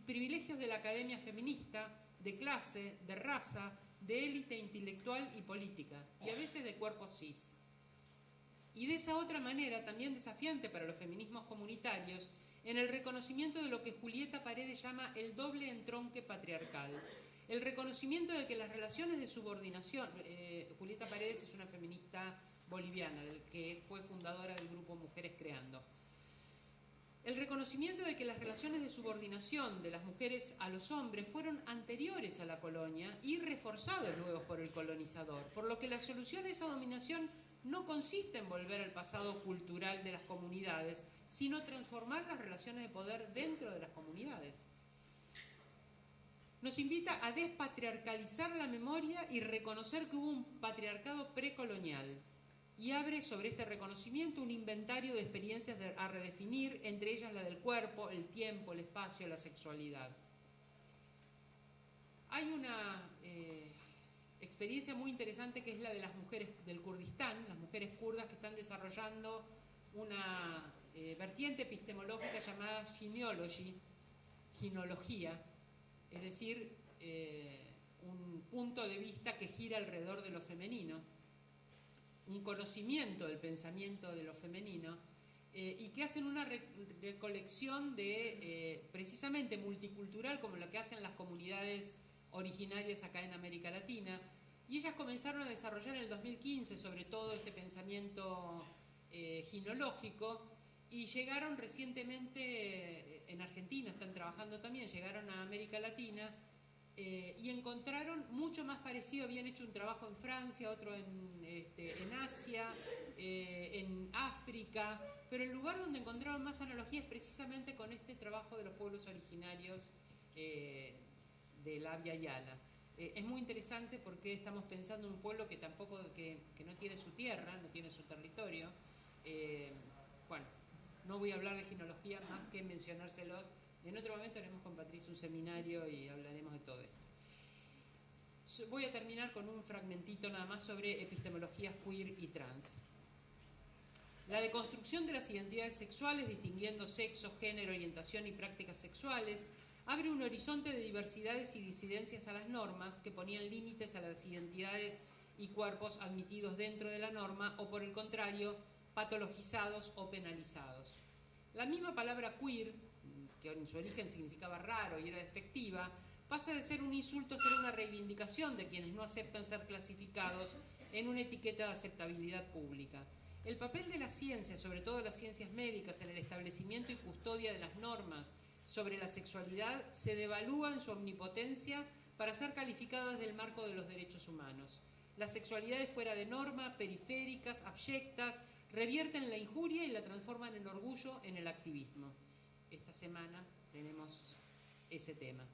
Privilegios de la academia feminista, de clase, de raza, de élite intelectual y política, y a veces de cuerpos cis. Y de esa otra manera, también desafiante para los feminismos comunitarios, en el reconocimiento de lo que Julieta Paredes llama el doble entronque patriarcal. El reconocimiento de que las relaciones de subordinación, Julieta Paredes es una feminista boliviana, del que fue fundadora del grupo Mujeres Creando. El reconocimiento de que las relaciones de subordinación de las mujeres a los hombres fueron anteriores a la colonia y reforzadas luego por el colonizador, por lo que la solución a esa dominación no consiste en volver al pasado cultural de las comunidades, sino transformar las relaciones de poder dentro de las comunidades. Nos invita a despatriarcalizar la memoria y reconocer que hubo un patriarcado precolonial, y abre sobre este reconocimiento un inventario de experiencias a redefinir, entre ellas la del cuerpo, el tiempo, el espacio, la sexualidad. Hay una experiencia muy interesante que es la de las mujeres del Kurdistán, las mujeres kurdas que están desarrollando una vertiente epistemológica llamada ginología, es decir, un punto de vista que gira alrededor de lo femenino, un conocimiento del pensamiento de lo femenino, y que hacen una recolección de precisamente multicultural, como lo que hacen las comunidades originarias acá en América Latina, y ellas comenzaron a desarrollar en el 2015 sobre todo este pensamiento ginológico, y llegaron recientemente en Argentina, están trabajando también, llegaron a América Latina, y encontraron mucho más parecido. Habían hecho un trabajo en Francia, otro en Asia, en África, pero el lugar donde encontraron más analogía es precisamente con este trabajo de los pueblos originarios del Abya Yala. Es muy interesante porque estamos pensando en un pueblo que tampoco, que no tiene su tierra, no tiene su territorio. Bueno, no voy a hablar de ginología más que mencionárselos. En otro momento haremos con Patricia un seminario y hablaremos de todo esto. Voy a terminar con un fragmentito nada más sobre epistemologías queer y trans. La deconstrucción de las identidades sexuales, distinguiendo sexo, género, orientación y prácticas sexuales, abre un horizonte de diversidades y disidencias a las normas que ponían límites a las identidades y cuerpos admitidos dentro de la norma o, por el contrario, patologizados o penalizados. La misma palabra queer, que en su origen significaba raro y era despectiva, pasa de ser un insulto a ser una reivindicación de quienes no aceptan ser clasificados en una etiqueta de aceptabilidad pública. El papel de la ciencia, sobre todo las ciencias médicas, en el establecimiento y custodia de las normas sobre la sexualidad se devalúa en su omnipotencia para ser calificada desde el marco de los derechos humanos. Las sexualidades fuera de norma, periféricas, abyectas, revierten la injuria y la transforman en orgullo en el activismo. Esta semana tenemos ese tema.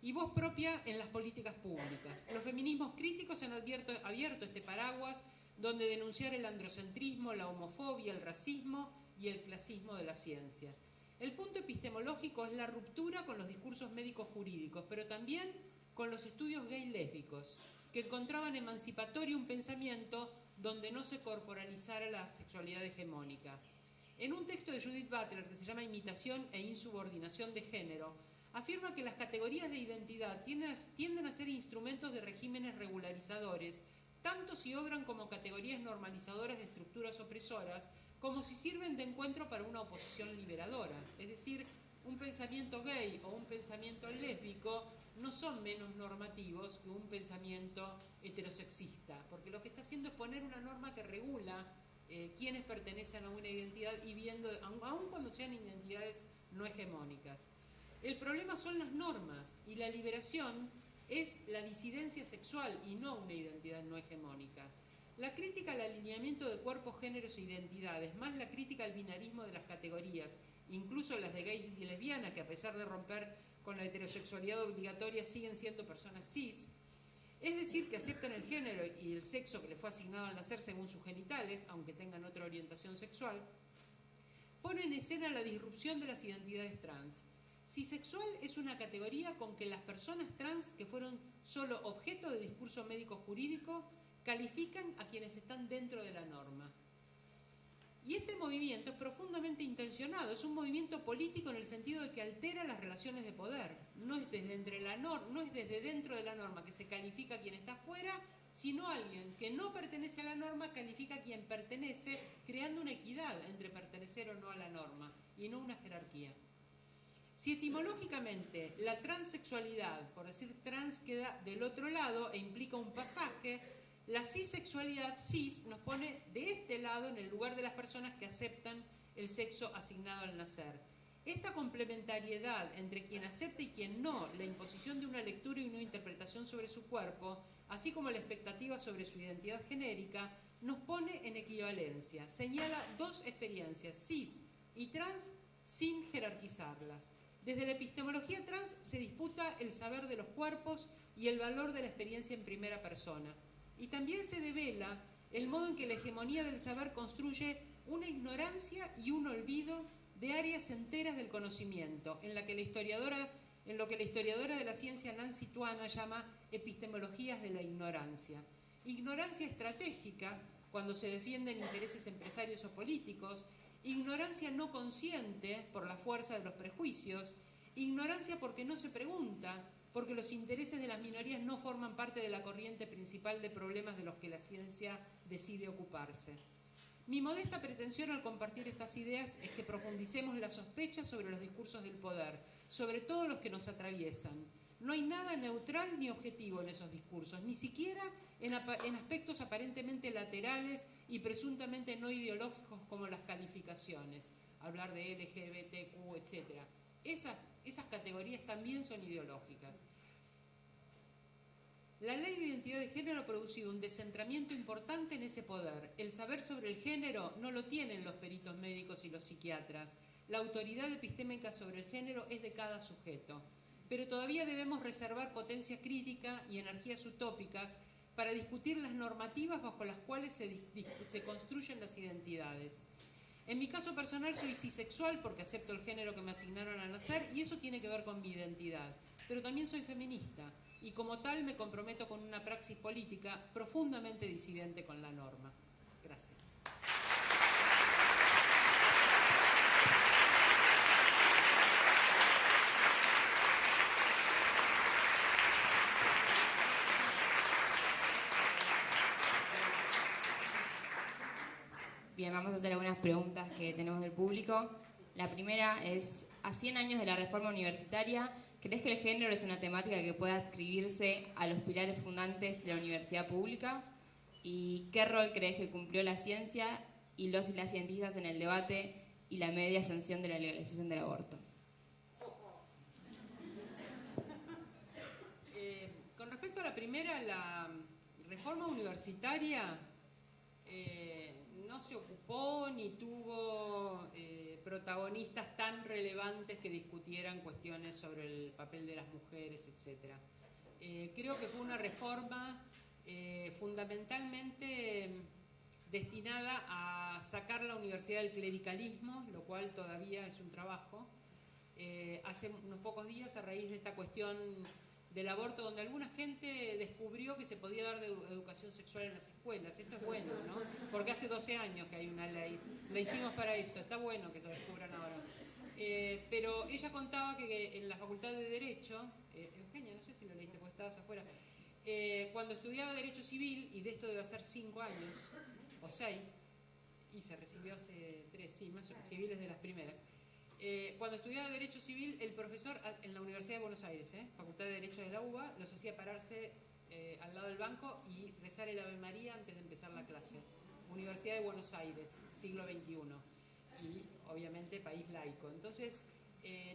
Y voz propia en las políticas públicas. Los feminismos críticos han abierto este paraguas donde denunciar el androcentrismo, la homofobia, el racismo y el clasismo de la ciencia. El punto epistemológico es la ruptura con los discursos médicos jurídicos, pero también con los estudios gay lésbicos, que encontraban emancipatorio un pensamiento donde no se corporalizara la sexualidad hegemónica. En un texto de Judith Butler que se llama Imitación e insubordinación de género, afirma que las categorías de identidad tienden a ser instrumentos de regímenes regularizadores, tanto si obran como categorías normalizadoras de estructuras opresoras, como si sirven de encuentro para una oposición liberadora. Es decir, un pensamiento gay o un pensamiento lésbico no son menos normativos que un pensamiento heterosexista, porque lo que está haciendo es poner una norma que regula quiénes pertenecen a una identidad y viendo, aun cuando sean identidades no hegemónicas. El problema son las normas y la liberación es la disidencia sexual y no una identidad no hegemónica. La crítica al alineamiento de cuerpos, géneros e identidades, más la crítica al binarismo de las categorías, incluso las de gays y lesbianas, que a pesar de romper con la heterosexualidad obligatoria siguen siendo personas cis, es decir, que aceptan el género y el sexo que les fue asignado al nacer según sus genitales, aunque tengan otra orientación sexual, pone en escena la disrupción de las identidades trans. Cisexual es una categoría con que las personas trans que fueron solo objeto de discurso médico-jurídico califican a quienes están dentro de la norma. Y este movimiento es profundamente intencionado, es un movimiento político en el sentido de que altera las relaciones de poder. No es desde dentro de la norma que se califica a quien está fuera, sino alguien que no pertenece a la norma califica a quien pertenece, creando una equidad entre pertenecer o no a la norma, y no una jerarquía. Si etimológicamente la transexualidad, por decir trans, queda del otro lado e implica un pasaje, la cisexualidad, cis, nos pone de este lado en el lugar de las personas que aceptan el sexo asignado al nacer. Esta complementariedad entre quien acepta y quien no, la imposición de una lectura y una interpretación sobre su cuerpo, así como la expectativa sobre su identidad genérica, nos pone en equivalencia. Señala dos experiencias, cis y trans, sin jerarquizarlas. Desde la epistemología trans se disputa el saber de los cuerpos y el valor de la experiencia en primera persona. Y también se devela el modo en que la hegemonía del saber construye una ignorancia y un olvido de áreas enteras del conocimiento, en lo que la historiadora de la ciencia Nancy Tuana llama epistemologías de la ignorancia. Ignorancia estratégica, cuando se defienden intereses empresarios o políticos, ignorancia no consciente por la fuerza de los prejuicios, ignorancia porque no se pregunta, porque los intereses de las minorías no forman parte de la corriente principal de problemas de los que la ciencia decide ocuparse. Mi modesta pretensión al compartir estas ideas es que profundicemos la sospecha sobre los discursos del poder, sobre todo los que nos atraviesan. No hay nada neutral ni objetivo en esos discursos, ni siquiera en aspectos aparentemente laterales y presuntamente no ideológicos como las calificaciones, hablar de LGBTQ, etc. Esas categorías también son ideológicas. La ley de identidad de género ha producido un descentramiento importante en ese poder. El saber sobre el género no lo tienen los peritos médicos y los psiquiatras. La autoridad epistémica sobre el género es de cada sujeto. Pero todavía debemos reservar potencia crítica y energías utópicas para discutir las normativas bajo las cuales se construyen las identidades. En mi caso personal soy cisexual porque acepto el género que me asignaron al nacer y eso tiene que ver con mi identidad. Pero también soy feminista y como tal me comprometo con una praxis política profundamente disidente con la norma. Gracias. Bien, vamos a hacer algunas preguntas que tenemos del público. La primera es, a 100 años de la reforma universitaria, ¿crees que el género es una temática que pueda adscribirse a los pilares fundantes de la universidad pública? ¿Y qué rol crees que cumplió la ciencia y los y las científicas en el debate y la media sanción de la legalización del aborto? Con respecto a la primera, la reforma universitaria no se ocupó ni tuvo protagonistas tan relevantes que discutieran cuestiones sobre el papel de las mujeres, etc. Creo que fue una reforma fundamentalmente destinada a sacar la universidad del clericalismo, lo cual todavía es un trabajo. Hace unos pocos días, a raíz de esta cuestión del aborto, donde alguna gente descubrió que se podía dar de educación sexual en las escuelas. Esto es bueno, ¿no? Porque hace 12 años que hay una ley. La hicimos para eso. Está bueno que lo descubran ahora. Pero ella contaba que en la Facultad de Derecho, Eugenia, no sé si lo leíste porque estabas afuera, cuando estudiaba Derecho Civil, y de esto debe hacer 5 años, o 6, y se recibió hace 3, sí, más o menos, civiles de las primeras. Cuando estudiaba Derecho Civil, el profesor en la Universidad de Buenos Aires, Facultad de Derecho de la UBA, los hacía pararse al lado del banco y rezar el Ave María antes de empezar la clase. Universidad de Buenos Aires, siglo XXI, y obviamente país laico. Entonces,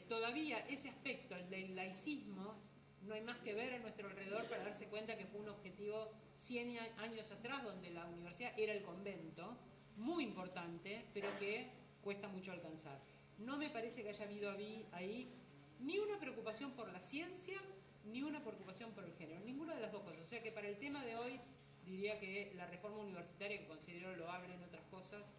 todavía ese aspecto, el del laicismo, no hay más que ver a nuestro alrededor para darse cuenta que fue un objetivo 100 años atrás, donde la universidad era el convento, muy importante, pero que cuesta mucho alcanzar. No me parece que haya habido ahí ni una preocupación por la ciencia, ni una preocupación por el género, ninguna de las dos cosas. O sea que para el tema de hoy diría que la reforma universitaria, que considero loable en otras cosas,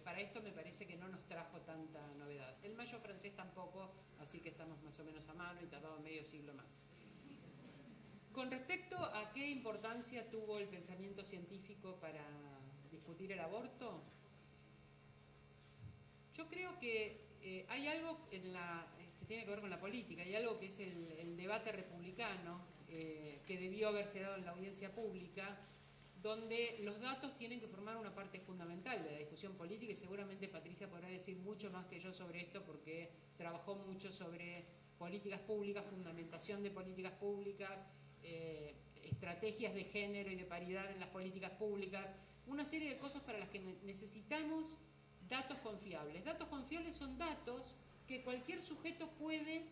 para esto me parece que no nos trajo tanta novedad. El mayo francés tampoco, así que estamos más o menos a mano y tardamos medio siglo más. Con respecto a qué importancia tuvo el pensamiento científico para discutir el aborto, yo creo que hay algo que tiene que ver con la política, hay algo que es el debate republicano que debió haberse dado en la audiencia pública, donde los datos tienen que formar una parte fundamental de la discusión política, y seguramente Patricia podrá decir mucho más que yo sobre esto porque trabajó mucho sobre políticas públicas, fundamentación de políticas públicas, estrategias de género y de paridad en las políticas públicas, una serie de cosas para las que necesitamos datos confiables. Datos confiables son datos que cualquier sujeto puede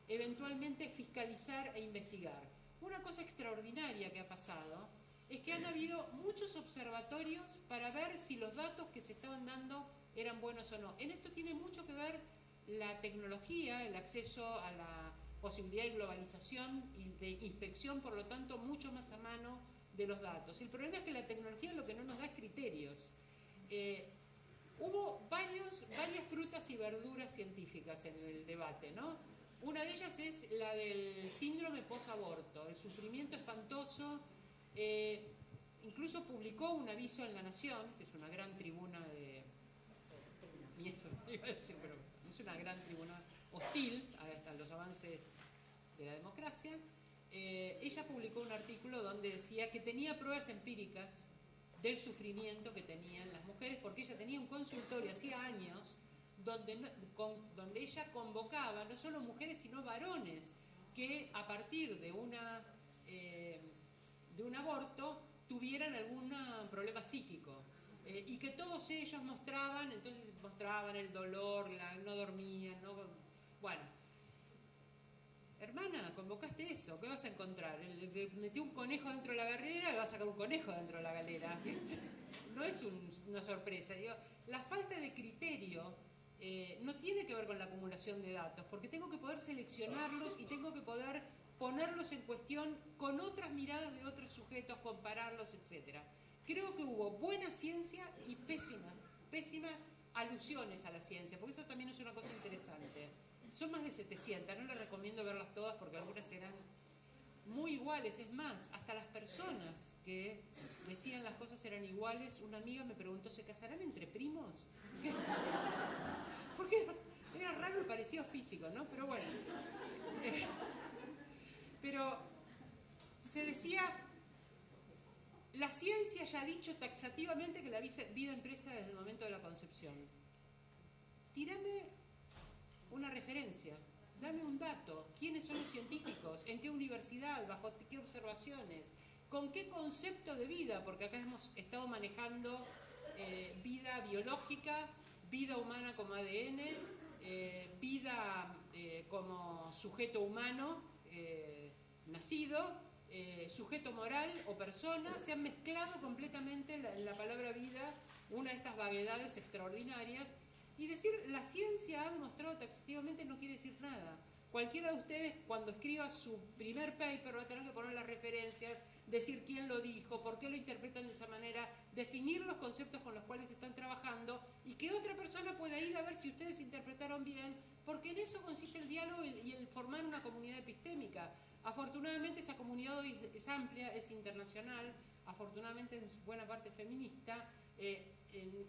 eventualmente fiscalizar e investigar. Una cosa extraordinaria que ha pasado es que han habido muchos observatorios para ver si los datos que se estaban dando eran buenos o no. En esto tiene mucho que ver la tecnología, el acceso a la posibilidad de globalización y de inspección, por lo tanto, mucho más a mano de los datos. El problema es que la tecnología lo que no nos da es criterios. Hubo varias frutas y verduras científicas en el debate, ¿no? Una de ellas es la del síndrome post-aborto, el sufrimiento espantoso. Incluso publicó un aviso en La Nación, que es una gran tribuna de... iba a decir, pero es una gran tribuna hostil a los avances de la democracia. Ella publicó un artículo donde decía que tenía pruebas empíricas del sufrimiento que tenían las mujeres, porque ella tenía un consultorio hacía años donde ella convocaba no solo mujeres sino varones que a partir de un aborto tuvieran algún problema psíquico, y que todos ellos mostraban el dolor, no dormían, bueno. Hermana, convocaste eso, ¿qué vas a encontrar? Metió un conejo dentro de la galera y va a sacar un conejo dentro de la galera. No es una sorpresa. Digo, la falta de criterio no tiene que ver con la acumulación de datos, porque tengo que poder seleccionarlos y tengo que poder ponerlos en cuestión con otras miradas de otros sujetos, compararlos, etc. Creo que hubo buena ciencia y pésimas alusiones a la ciencia, porque eso también es una cosa interesante. Son más de 700, no les recomiendo verlas todas porque algunas eran muy iguales. Es más, hasta las personas que decían las cosas eran iguales. Una amiga me preguntó, ¿se casarán entre primos? Porque era raro el parecido físico, ¿no? Pero bueno. Pero se decía, la ciencia ya ha dicho taxativamente que la vida empieza desde el momento de la concepción. Tírame una referencia, dame un dato, quiénes son los científicos, en qué universidad, bajo qué observaciones, con qué concepto de vida, porque acá hemos estado manejando vida biológica, vida humana como ADN, vida como sujeto humano nacido, sujeto moral o persona. Se han mezclado completamente en la palabra vida una de estas vaguedades extraordinarias. Y decir la ciencia ha demostrado taxativamente no quiere decir nada. Cualquiera de ustedes, cuando escriba su primer paper, va a tener que poner las referencias, decir quién lo dijo, por qué lo interpretan de esa manera, definir los conceptos con los cuales están trabajando y que otra persona pueda ir a ver si ustedes interpretaron bien, porque en eso consiste el diálogo y el formar una comunidad epistémica. Afortunadamente esa comunidad hoy es amplia, es internacional, afortunadamente en buena parte feminista.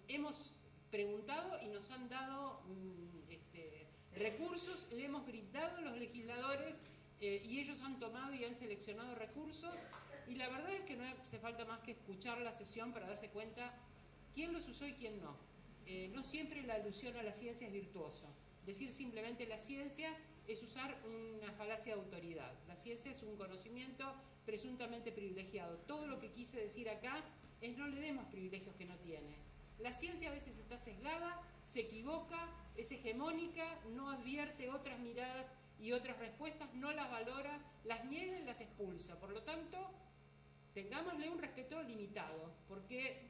Hemos preguntado y nos han dado recursos, le hemos brindado a los legisladores y ellos han tomado y han seleccionado recursos, y la verdad es que no hace falta más que escuchar la sesión para darse cuenta quién los usó y quién no. No siempre la alusión a la ciencia es virtuosa. Decir simplemente la ciencia es usar una falacia de autoridad. La ciencia es un conocimiento presuntamente privilegiado. Todo lo que quise decir acá es no le demos privilegios que no tiene. La ciencia a veces está sesgada, se equivoca, es hegemónica, no advierte otras miradas y otras respuestas, no las valora, las niega y las expulsa. Por lo tanto, tengámosle un respeto limitado, porque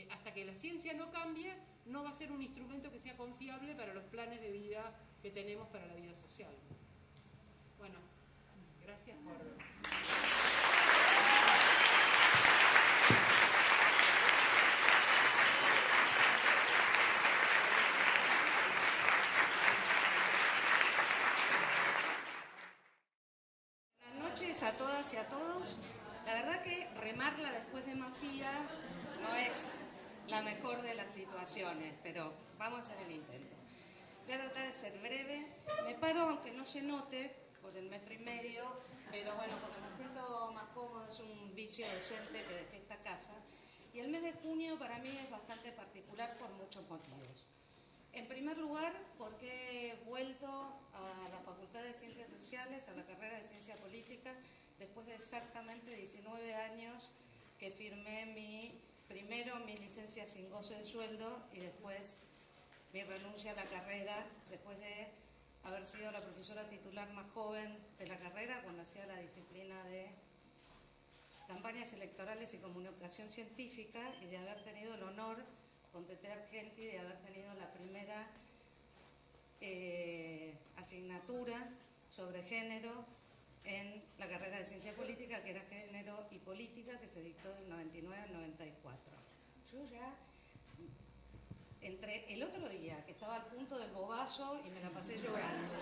hasta que la ciencia no cambie, no va a ser un instrumento que sea confiable para los planes de vida que tenemos para la vida social. Bueno, gracias por... A todas y a todos. La verdad que remarla después de Mafia no es la mejor de las situaciones, pero vamos a hacer el intento. Voy a tratar de ser breve. Me paro, aunque no se note, por el 1,5 metros, pero bueno, porque me siento más cómodo, es un vicio docente que dejé esta casa. Y el mes de junio para mí es bastante particular por muchos motivos. En primer lugar, porque he vuelto a la Facultad de Ciencias Sociales, a la carrera de Ciencia Política, después de exactamente 19 años que firmé primero mi licencia sin goce de sueldo y después mi renuncia a la carrera, después de haber sido la profesora titular más joven de la carrera cuando hacía la disciplina de campañas electorales y comunicación científica, y de haber tenido el honor con Tete Argenti de haber tenido la primera asignatura sobre género en la carrera de Ciencia Política, que era Género y Política, que se dictó del 99 al 94. Yo ya entré el otro día, que estaba al punto del bobazo y me la pasé llorando.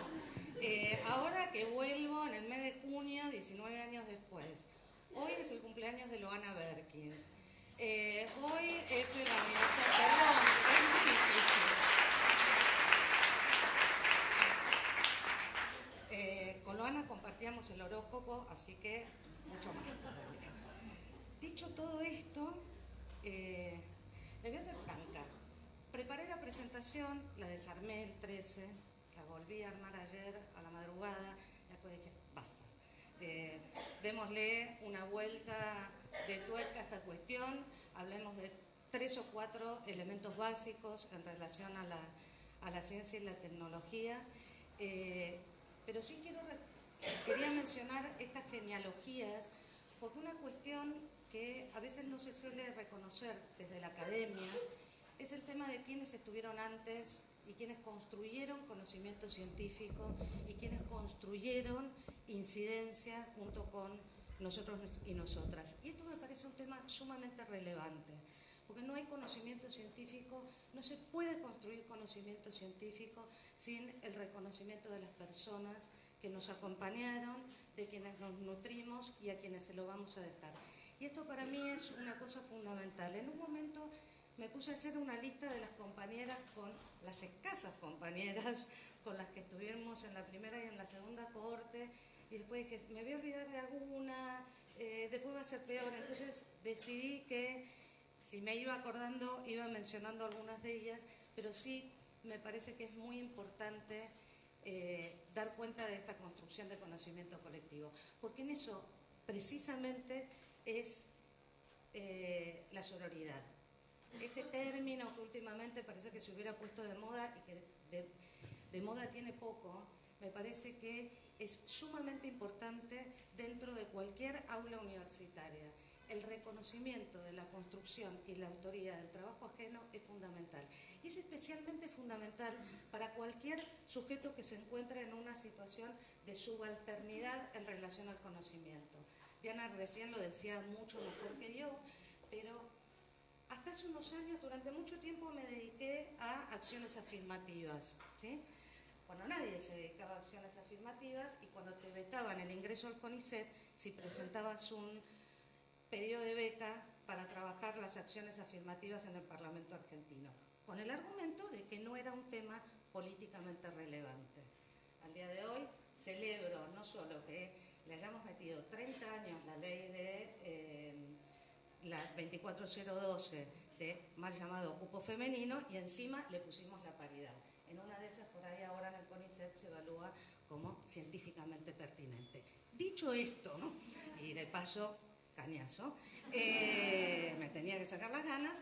Ahora que vuelvo en el mes de junio, 19 años después. Hoy es el cumpleaños de Loana Berkins. Hoy es el aniversario, perdón, es muy difícil. Con Loana compartíamos el horóscopo, así que mucho más todavía. Dicho todo esto, le voy a ser franca. Preparé la presentación, la desarmé el 13, la volví a armar ayer a la madrugada, después dije, basta. Démosle una vuelta de tuerca a esta cuestión, hablemos de 3 o 4 elementos básicos en relación a la ciencia y la tecnología, pero sí quería mencionar estas genealogías, porque una cuestión que a veces no se suele reconocer desde la academia es el tema de quiénes estuvieron antes y quienes construyeron conocimiento científico y quienes construyeron incidencia junto con nosotros y nosotras. Y esto me parece un tema sumamente relevante, porque no hay conocimiento científico, no se puede construir conocimiento científico sin el reconocimiento de las personas que nos acompañaron, de quienes nos nutrimos y a quienes se lo vamos a dejar. Y esto para mí es una cosa fundamental. En un momento me puse a hacer una lista de las compañeras, con las escasas compañeras con las que estuvimos en la primera y en la segunda cohorte, y después dije, me voy a olvidar de alguna, después va a ser peor. Entonces decidí que, si me iba acordando, iba mencionando algunas de ellas, pero sí me parece que es muy importante dar cuenta de esta construcción de conocimiento colectivo, porque en eso precisamente es la sororidad. Este término que últimamente parece que se hubiera puesto de moda y que de moda tiene poco, me parece que es sumamente importante dentro de cualquier aula universitaria. El reconocimiento de la construcción y la autoría del trabajo ajeno es fundamental. Y es especialmente fundamental para cualquier sujeto que se encuentre en una situación de subalternidad en relación al conocimiento. Diana recién lo decía mucho mejor que yo, pero hasta hace unos años, durante mucho tiempo, me dediqué a acciones afirmativas, ¿sí? Cuando nadie se dedicaba a acciones afirmativas y cuando te vetaban el ingreso al CONICET, si presentabas un pedido de beca para trabajar las acciones afirmativas en el Parlamento argentino, con el argumento de que no era un tema políticamente relevante. Al día de hoy celebro no solo que le hayamos metido 30 años la ley de la 24012 de mal llamado cupo femenino, y encima le pusimos la paridad. En una de esas, por ahí ahora en el CONICET se evalúa como científicamente pertinente. Dicho esto, y de paso, cañazo, me tenía que sacar las ganas,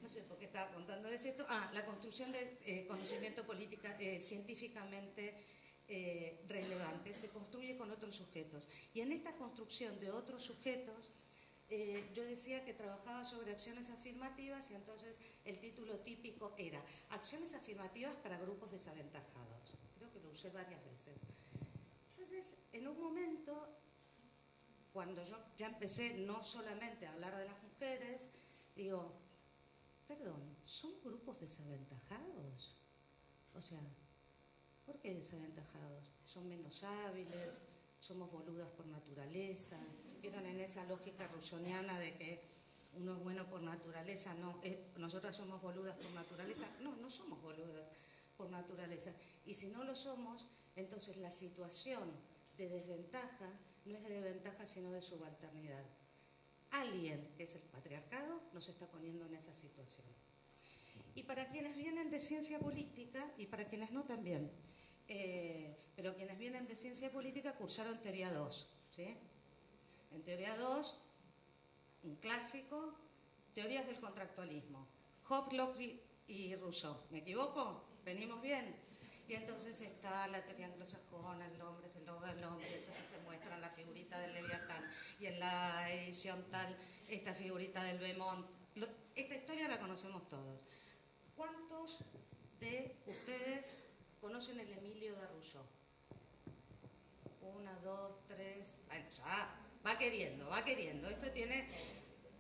no sé por qué estaba contándoles esto, la construcción de conocimiento científicamente relevante se construye con otros sujetos. Y en esta construcción de otros sujetos, yo decía que trabajaba sobre acciones afirmativas y entonces el título típico era Acciones afirmativas para grupos desaventajados. Creo que lo usé varias veces. Entonces, en un momento, cuando yo ya empecé no solamente a hablar de las mujeres, digo, perdón, ¿son grupos desaventajados? O sea, ¿por qué desaventajados? ¿Son menos hábiles? ¿Somos boludas por naturaleza? ¿Vieron en esa lógica rusoniana de que uno es bueno por naturaleza? No, nosotras somos boludas por naturaleza. No, no somos boludas por naturaleza. Y si no lo somos, entonces la situación de desventaja no es de desventaja sino de subalternidad. Alguien, que es el patriarcado, nos está poniendo en esa situación. Y para quienes vienen de ciencia política, y para quienes no también, pero quienes vienen de ciencia política cursaron teoría 2, ¿sí? En teoría 2, un clásico, teorías del contractualismo, Hobbes, Locke y Rousseau. ¿Me equivoco? ¿Venimos bien? Y entonces está la teoría anglosajona, el hombre, entonces te muestran la figurita del Leviatán y en la edición tal, esta figurita del Beaumont. Esta historia la conocemos todos. ¿Cuántos de ustedes conocen el Emilio de Rousseau? 1, 2, 3. Bueno, ya va queriendo. Esto tiene.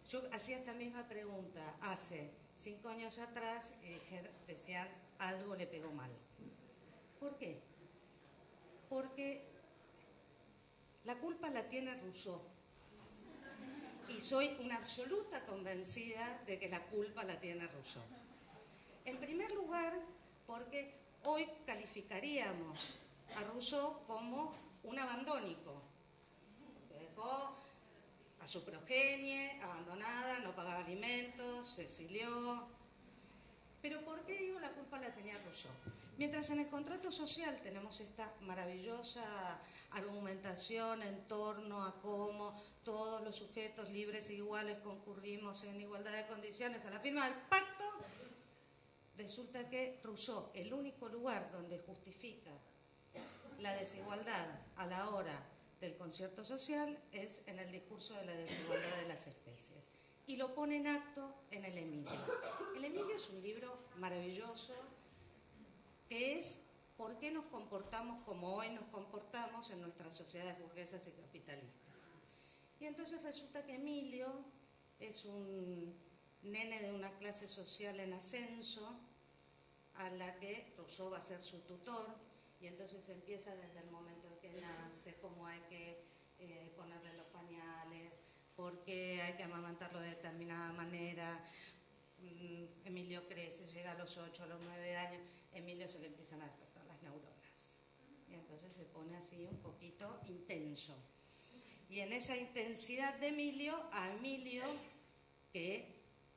Yo hacía esta misma pregunta hace 5 años atrás y decían algo le pegó mal. ¿Por qué? Porque la culpa la tiene Rousseau. Y soy una absoluta convencida de que la culpa la tiene Rousseau. En primer lugar, porque hoy calificaríamos a Rousseau como un abandónico, que dejó a su progenie abandonada, no pagaba alimentos, se exilió. Pero ¿por qué digo la culpa la tenía Rousseau? Mientras en el contrato social tenemos esta maravillosa argumentación en torno a cómo todos los sujetos libres e iguales concurrimos en igualdad de condiciones a la firma del pacto, resulta que Rousseau, el único lugar donde justifica la desigualdad a la hora del concierto social es en el discurso de la desigualdad de las especies. Y lo pone en acto en el Emilio. El Emilio es un libro maravilloso que es por qué nos comportamos como hoy nos comportamos en nuestras sociedades burguesas y capitalistas. Y entonces resulta que Emilio es un nene de una clase social en ascenso a la que Rousseau va a ser su tutor, y entonces empieza desde el momento en que nace, cómo hay que ponerle los pañales, por qué hay que amamantarlo de determinada manera. Emilio crece, llega a los 8, a los 9 años, Emilio se le empiezan a despertar las neuronas. Y entonces se pone así un poquito intenso. Y en esa intensidad de Emilio, a Emilio, que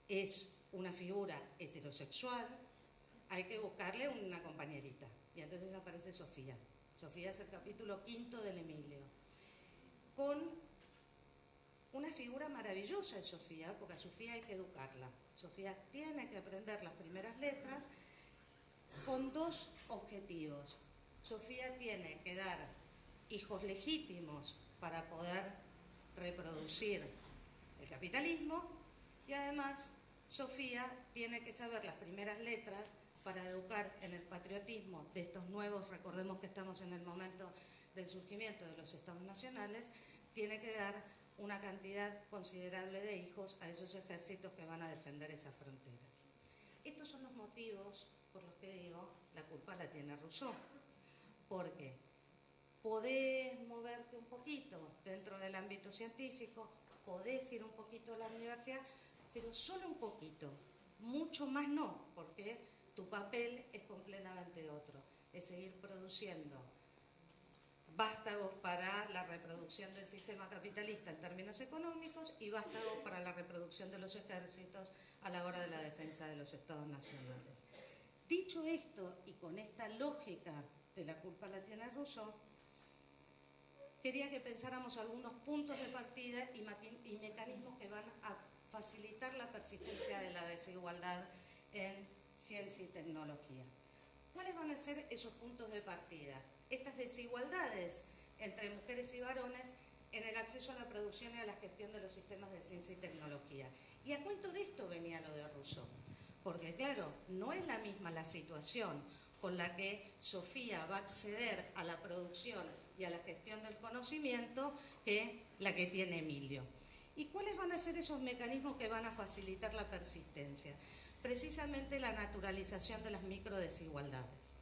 es una figura heterosexual, hay que buscarle una compañerita. Y entonces aparece Sofía. Sofía es el capítulo 5 del Emilio. Con una figura maravillosa de Sofía, porque a Sofía hay que educarla. Sofía tiene que aprender las primeras letras con 2 objetivos. Sofía tiene que dar hijos legítimos para poder reproducir el capitalismo y además Sofía tiene que saber las primeras letras para educar en el patriotismo de estos nuevos, recordemos que estamos en el momento del surgimiento de los estados nacionales, tiene que dar una cantidad considerable de hijos a esos ejércitos que van a defender esas fronteras. Estos son los motivos por los que digo, la culpa la tiene Rousseau, porque podés moverte un poquito dentro del ámbito científico, podés ir un poquito a la universidad, pero solo un poquito, mucho más no, porque tu papel es completamente otro, es seguir produciendo vástagos para la reproducción del sistema capitalista en términos económicos y vástagos para la reproducción de los ejércitos a la hora de la defensa de los estados nacionales. Dicho esto, y con esta lógica de la culpa la tiene Rousseau, quería que pensáramos algunos puntos de partida y mecanismos que van a facilitar la persistencia de la desigualdad en ciencia y tecnología. ¿Cuáles van a ser esos puntos de partida? Estas desigualdades entre mujeres y varones en el acceso a la producción y a la gestión de los sistemas de ciencia y tecnología. Y a cuento de esto venía lo de Rousseau, porque claro, no es la misma la situación con la que Sofía va a acceder a la producción y a la gestión del conocimiento que la que tiene Emilio. ¿Y cuáles van a ser esos mecanismos que van a facilitar la persistencia? Precisamente la naturalización de las microdesigualdades.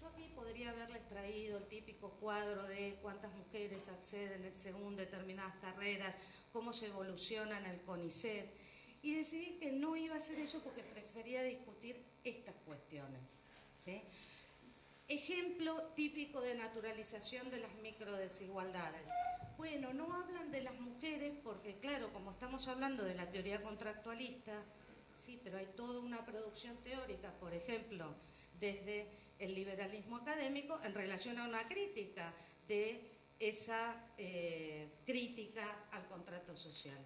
Yo aquí podría haberles traído el típico cuadro de cuántas mujeres acceden según determinadas carreras, cómo se evoluciona en el CONICET, y decidí que no iba a hacer eso porque prefería discutir estas cuestiones, ¿sí? Ejemplo típico de naturalización de las microdesigualdades. Bueno, no hablan de las mujeres porque, claro, como estamos hablando de la teoría contractualista, sí, pero hay toda una producción teórica, por ejemplo, desde el liberalismo académico en relación a una crítica de esa crítica al contrato social.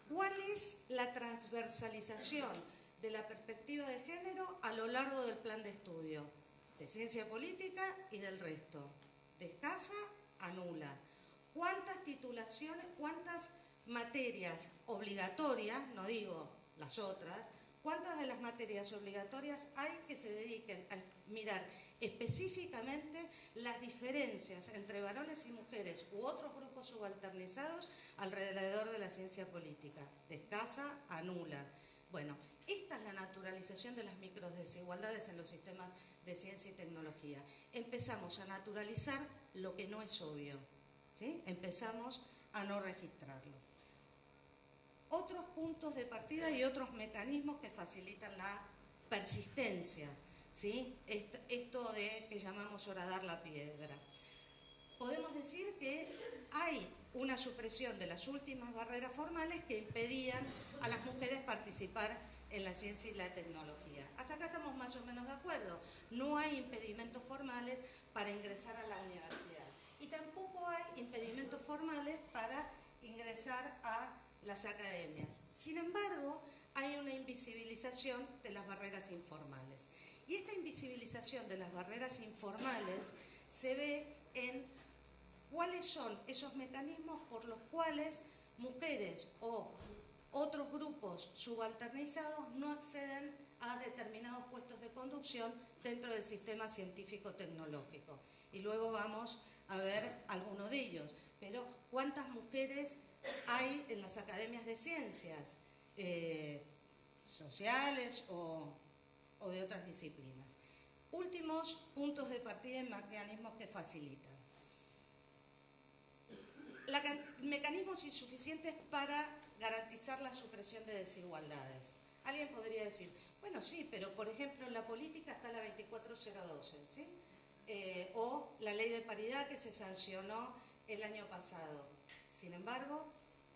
¿Cuál es la transversalización de la perspectiva de género a lo largo del plan de estudio? De ciencia política y del resto. De escasa a nula. ¿Cuántas titulaciones, cuántas materias obligatorias, no digo las otras, cuántas de las materias obligatorias hay que se dediquen a mirar específicamente las diferencias entre varones y mujeres u otros grupos subalternizados alrededor de la ciencia política? De escasa a nula. Bueno, esta es la naturalización de las microdesigualdades en los sistemas de ciencia y tecnología. Empezamos a naturalizar lo que no es obvio, ¿sí? Empezamos a no registrarlo. Otros puntos de partida y otros mecanismos que facilitan la persistencia, ¿sí? Esto de que llamamos horadar la piedra. Podemos decir que hay una supresión de las últimas barreras formales que impedían a las mujeres participar en la ciencia y la tecnología. Hasta acá estamos más o menos de acuerdo. No hay impedimentos formales para ingresar a la universidad. Y tampoco hay impedimentos formales para ingresar a las academias. Sin embargo, hay una invisibilización de las barreras informales. Y esta invisibilización de las barreras informales se ve en cuáles son esos mecanismos por los cuales mujeres o otros grupos subalternizados no acceden a determinados puestos de conducción dentro del sistema científico-tecnológico. Y luego vamos a ver alguno de ellos. Pero, ¿cuántas mujeres hay en las academias de ciencias sociales o de otras disciplinas? Últimos puntos de partida y mecanismos que facilitan. Mecanismos insuficientes para garantizar la supresión de desigualdades. Alguien podría decir, bueno, sí, pero por ejemplo en la política está la 24012, ¿sí? O la ley de paridad que se sancionó el año pasado. Sin embargo,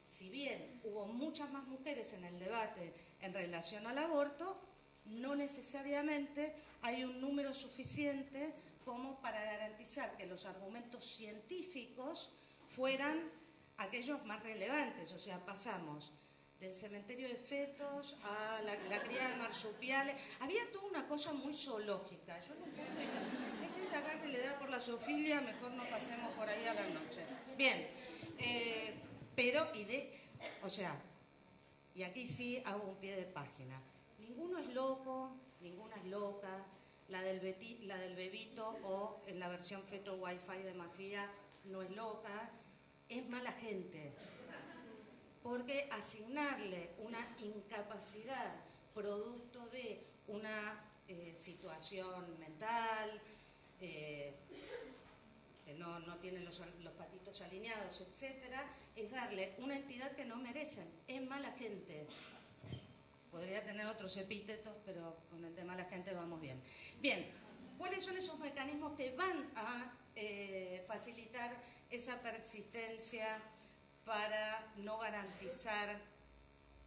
si bien hubo muchas más mujeres en el debate en relación al aborto, no necesariamente hay un número suficiente como para garantizar que los argumentos científicos fueran aquellos más relevantes. O sea, pasamos del cementerio de fetos a la cría de marsupiales. Había toda una cosa muy zoológica. Yo no puedo entender. Hay gente acá que le da por la zoofilia, mejor no pasemos por ahí a la noche. Bien, pero, y aquí sí hago un pie de página. Ninguno es loco, ninguna es loca. La del bebito o en la versión feto wifi de Mafia no es loca, es mala gente. Porque asignarle una incapacidad producto de una situación mental, que no tienen los patitos alineados, etcétera, es darle una entidad que no merecen. Es mala gente. Podría tener otros epítetos, pero con el de mala gente vamos bien. Bien, ¿cuáles son esos mecanismos que van a facilitar esa persistencia para no garantizar,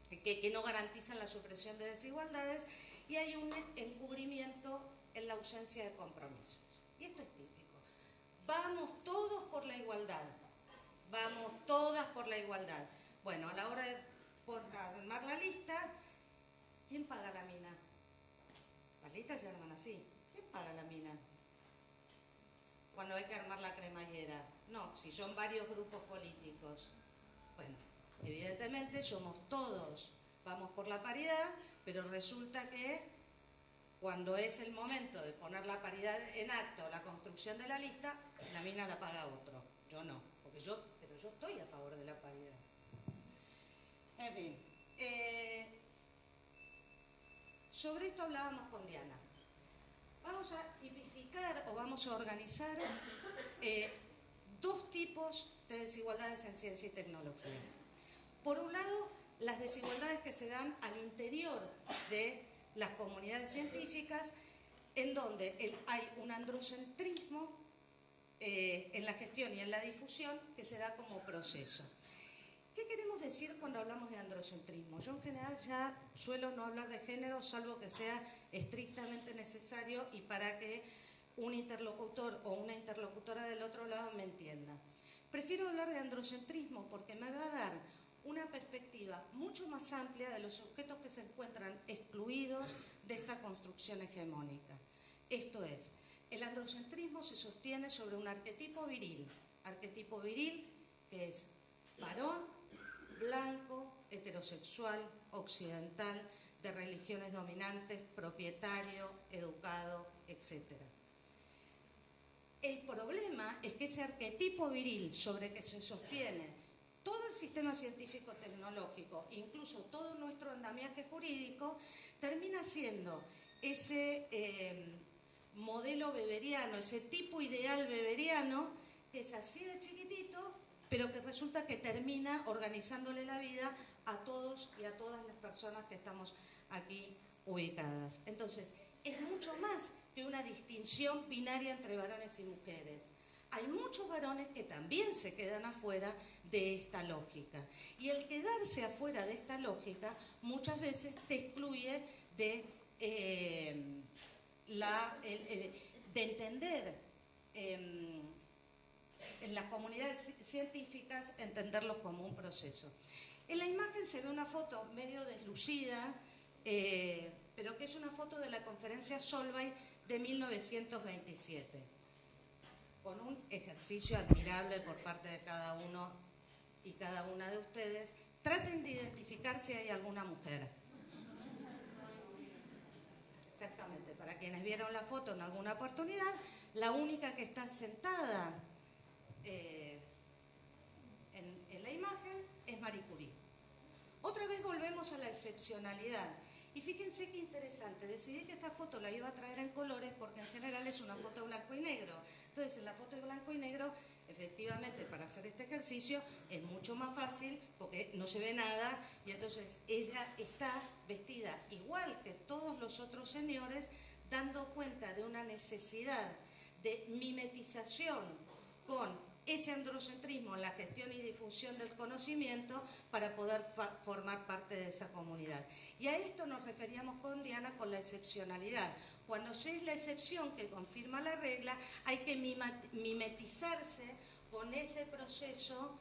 que no garantizan la supresión de desigualdades? Y hay un encubrimiento en la ausencia de compromisos. Y esto es típico. Vamos todos por la igualdad. Vamos todas por la igualdad. Bueno, a la hora de armar la lista, ¿quién paga la mina? Las listas se arman así. ¿Quién paga la mina? Cuando hay que armar la cremallera. No, si son varios grupos políticos. Bueno, evidentemente somos todos, vamos por la paridad, pero resulta que cuando es el momento de poner la paridad en acto, la construcción de la lista, la mina la paga otro. Yo no, pero yo estoy a favor de la paridad. En fin, sobre esto hablábamos con Diana. Vamos a tipificar o vamos a organizar dos tipos de desigualdades en ciencia y tecnología. Por un lado, las desigualdades que se dan al interior de las comunidades científicas, en donde hay un androcentrismo en la gestión y en la difusión que se da como proceso. ¿Qué queremos decir cuando hablamos de androcentrismo? Yo en general ya suelo no hablar de género, salvo que sea estrictamente necesario y para que un interlocutor o una interlocutora del otro lado me entienda. Prefiero hablar de androcentrismo porque me va a dar una perspectiva mucho más amplia de los sujetos que se encuentran excluidos de esta construcción hegemónica. Esto es, el androcentrismo se sostiene sobre un arquetipo viril que es varón, blanco, heterosexual, occidental, de religiones dominantes, propietario, educado, etc. El problema es que ese arquetipo viril sobre que se sostiene todo el sistema científico-tecnológico, incluso todo nuestro andamiaje jurídico, termina siendo ese modelo weberiano, ese tipo ideal weberiano, que es así de chiquitito, pero que resulta que termina organizándole la vida a todos y a todas las personas que estamos aquí ubicadas. Entonces, es mucho más que una distinción binaria entre varones y mujeres. Hay muchos varones que también se quedan afuera de esta lógica. Y el quedarse afuera de esta lógica muchas veces te excluye de entender en las comunidades científicas, entenderlos como un proceso. En la imagen se ve una foto medio deslucida, pero que es una foto de la conferencia Solvay de 1927, con un ejercicio admirable por parte de cada uno y cada una de ustedes. Traten de identificar si hay alguna mujer. Exactamente, para quienes vieron la foto en alguna oportunidad, la única que está sentada en la imagen es Marie Curie. Otra vez volvemos a la excepcionalidad. Y fíjense qué interesante, decidí que esta foto la iba a traer en colores porque en general es una foto blanco y negro. Entonces, en la foto de blanco y negro, efectivamente, para hacer este ejercicio es mucho más fácil porque no se ve nada y entonces ella está vestida igual que todos los otros señores, dando cuenta de una necesidad de mimetización con ese androcentrismo en la gestión y difusión del conocimiento para poder formar parte de esa comunidad. Y a esto nos referíamos con Diana con la excepcionalidad. Cuando se es la excepción que confirma la regla, hay que mimetizarse con ese proceso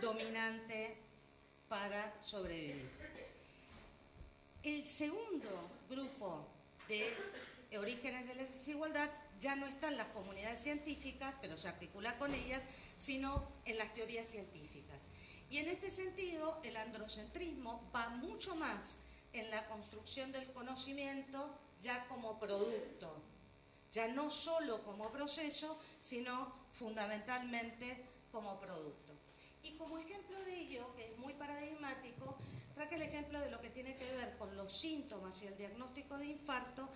dominante para sobrevivir. El segundo grupo de orígenes de la desigualdad ya no está en las comunidades científicas, pero se articula con ellas, sino en las teorías científicas. Y en este sentido, el androcentrismo va mucho más en la construcción del conocimiento ya como producto, ya no solo como proceso, sino fundamentalmente como producto. Y como ejemplo de ello, que es muy paradigmático, traje el ejemplo de lo que tiene que ver con los síntomas y el diagnóstico de infarto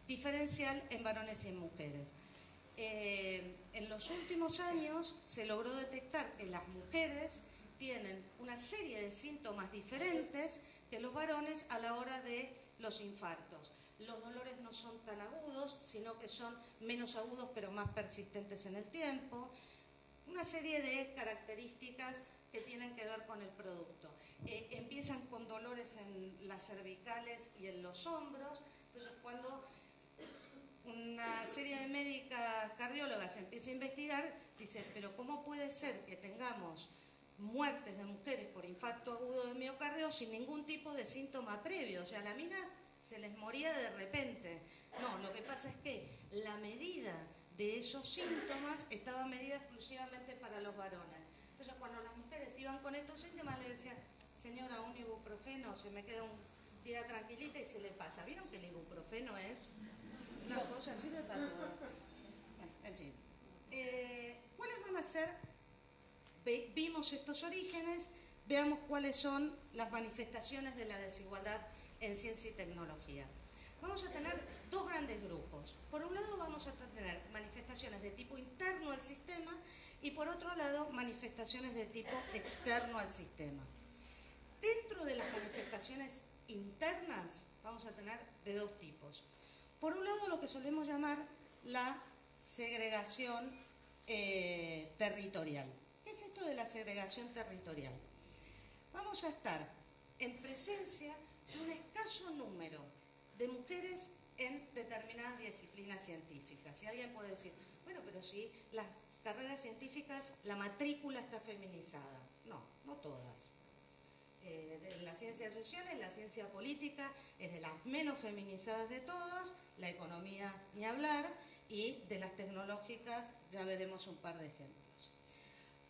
diferencial en varones y en mujeres. En los últimos años se logró detectar que las mujeres tienen una serie de síntomas diferentes que los varones a la hora de los infartos. Los dolores no son tan agudos, sino que son menos agudos pero más persistentes en el tiempo. Una serie de características que tienen que ver con el producto. Empiezan con dolores en las cervicales y en los hombros. Entonces, cuando una serie de médicas cardiólogas empieza a investigar, dice, pero ¿cómo puede ser que tengamos muertes de mujeres por infarto agudo de miocardio sin ningún tipo de síntoma previo? O sea, la mina se les moría de repente. No, lo que pasa es que la medida de esos síntomas estaba medida exclusivamente para los varones. Entonces, cuando las mujeres iban con estos síntomas, le decían, señora, un ibuprofeno, se me queda un día tranquilita y se le pasa. ¿Vieron que el ibuprofeno es una cosa así de para todo? Bueno, en fin. ¿Cuáles van a ser? Vimos estos orígenes, veamos cuáles son las manifestaciones de la desigualdad en ciencia y tecnología. Vamos a tener dos grandes grupos. Por un lado vamos a tener manifestaciones de tipo interno al sistema y por otro lado manifestaciones de tipo externo al sistema. Dentro de las manifestaciones internas vamos a tener de dos tipos. Por un lado lo que solemos llamar la segregación territorial. ¿Qué es esto de la segregación territorial? Vamos a estar en presencia de un escaso número de mujeres en determinadas disciplinas científicas. Y alguien puede decir, bueno, pero si las carreras científicas, la matrícula está feminizada. No, no todas. De las ciencias sociales, la ciencia política es de las menos feminizadas de todas, la economía ni hablar, y de las tecnológicas ya veremos un par de ejemplos.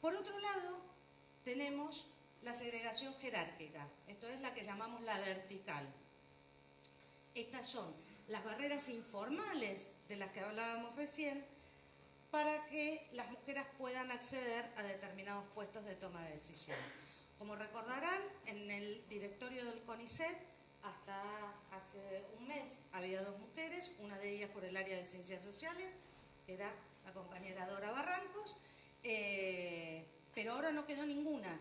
Por otro lado, tenemos la segregación jerárquica, esto es la que llamamos la vertical. Estas son las barreras informales de las que hablábamos recién para que las mujeres puedan acceder a determinados puestos de toma de decisión. Como recordarán, en el directorio del CONICET, hasta hace un mes había dos mujeres, una de ellas por el área de ciencias sociales, que era la compañera Dora Barrancos, pero ahora no quedó ninguna,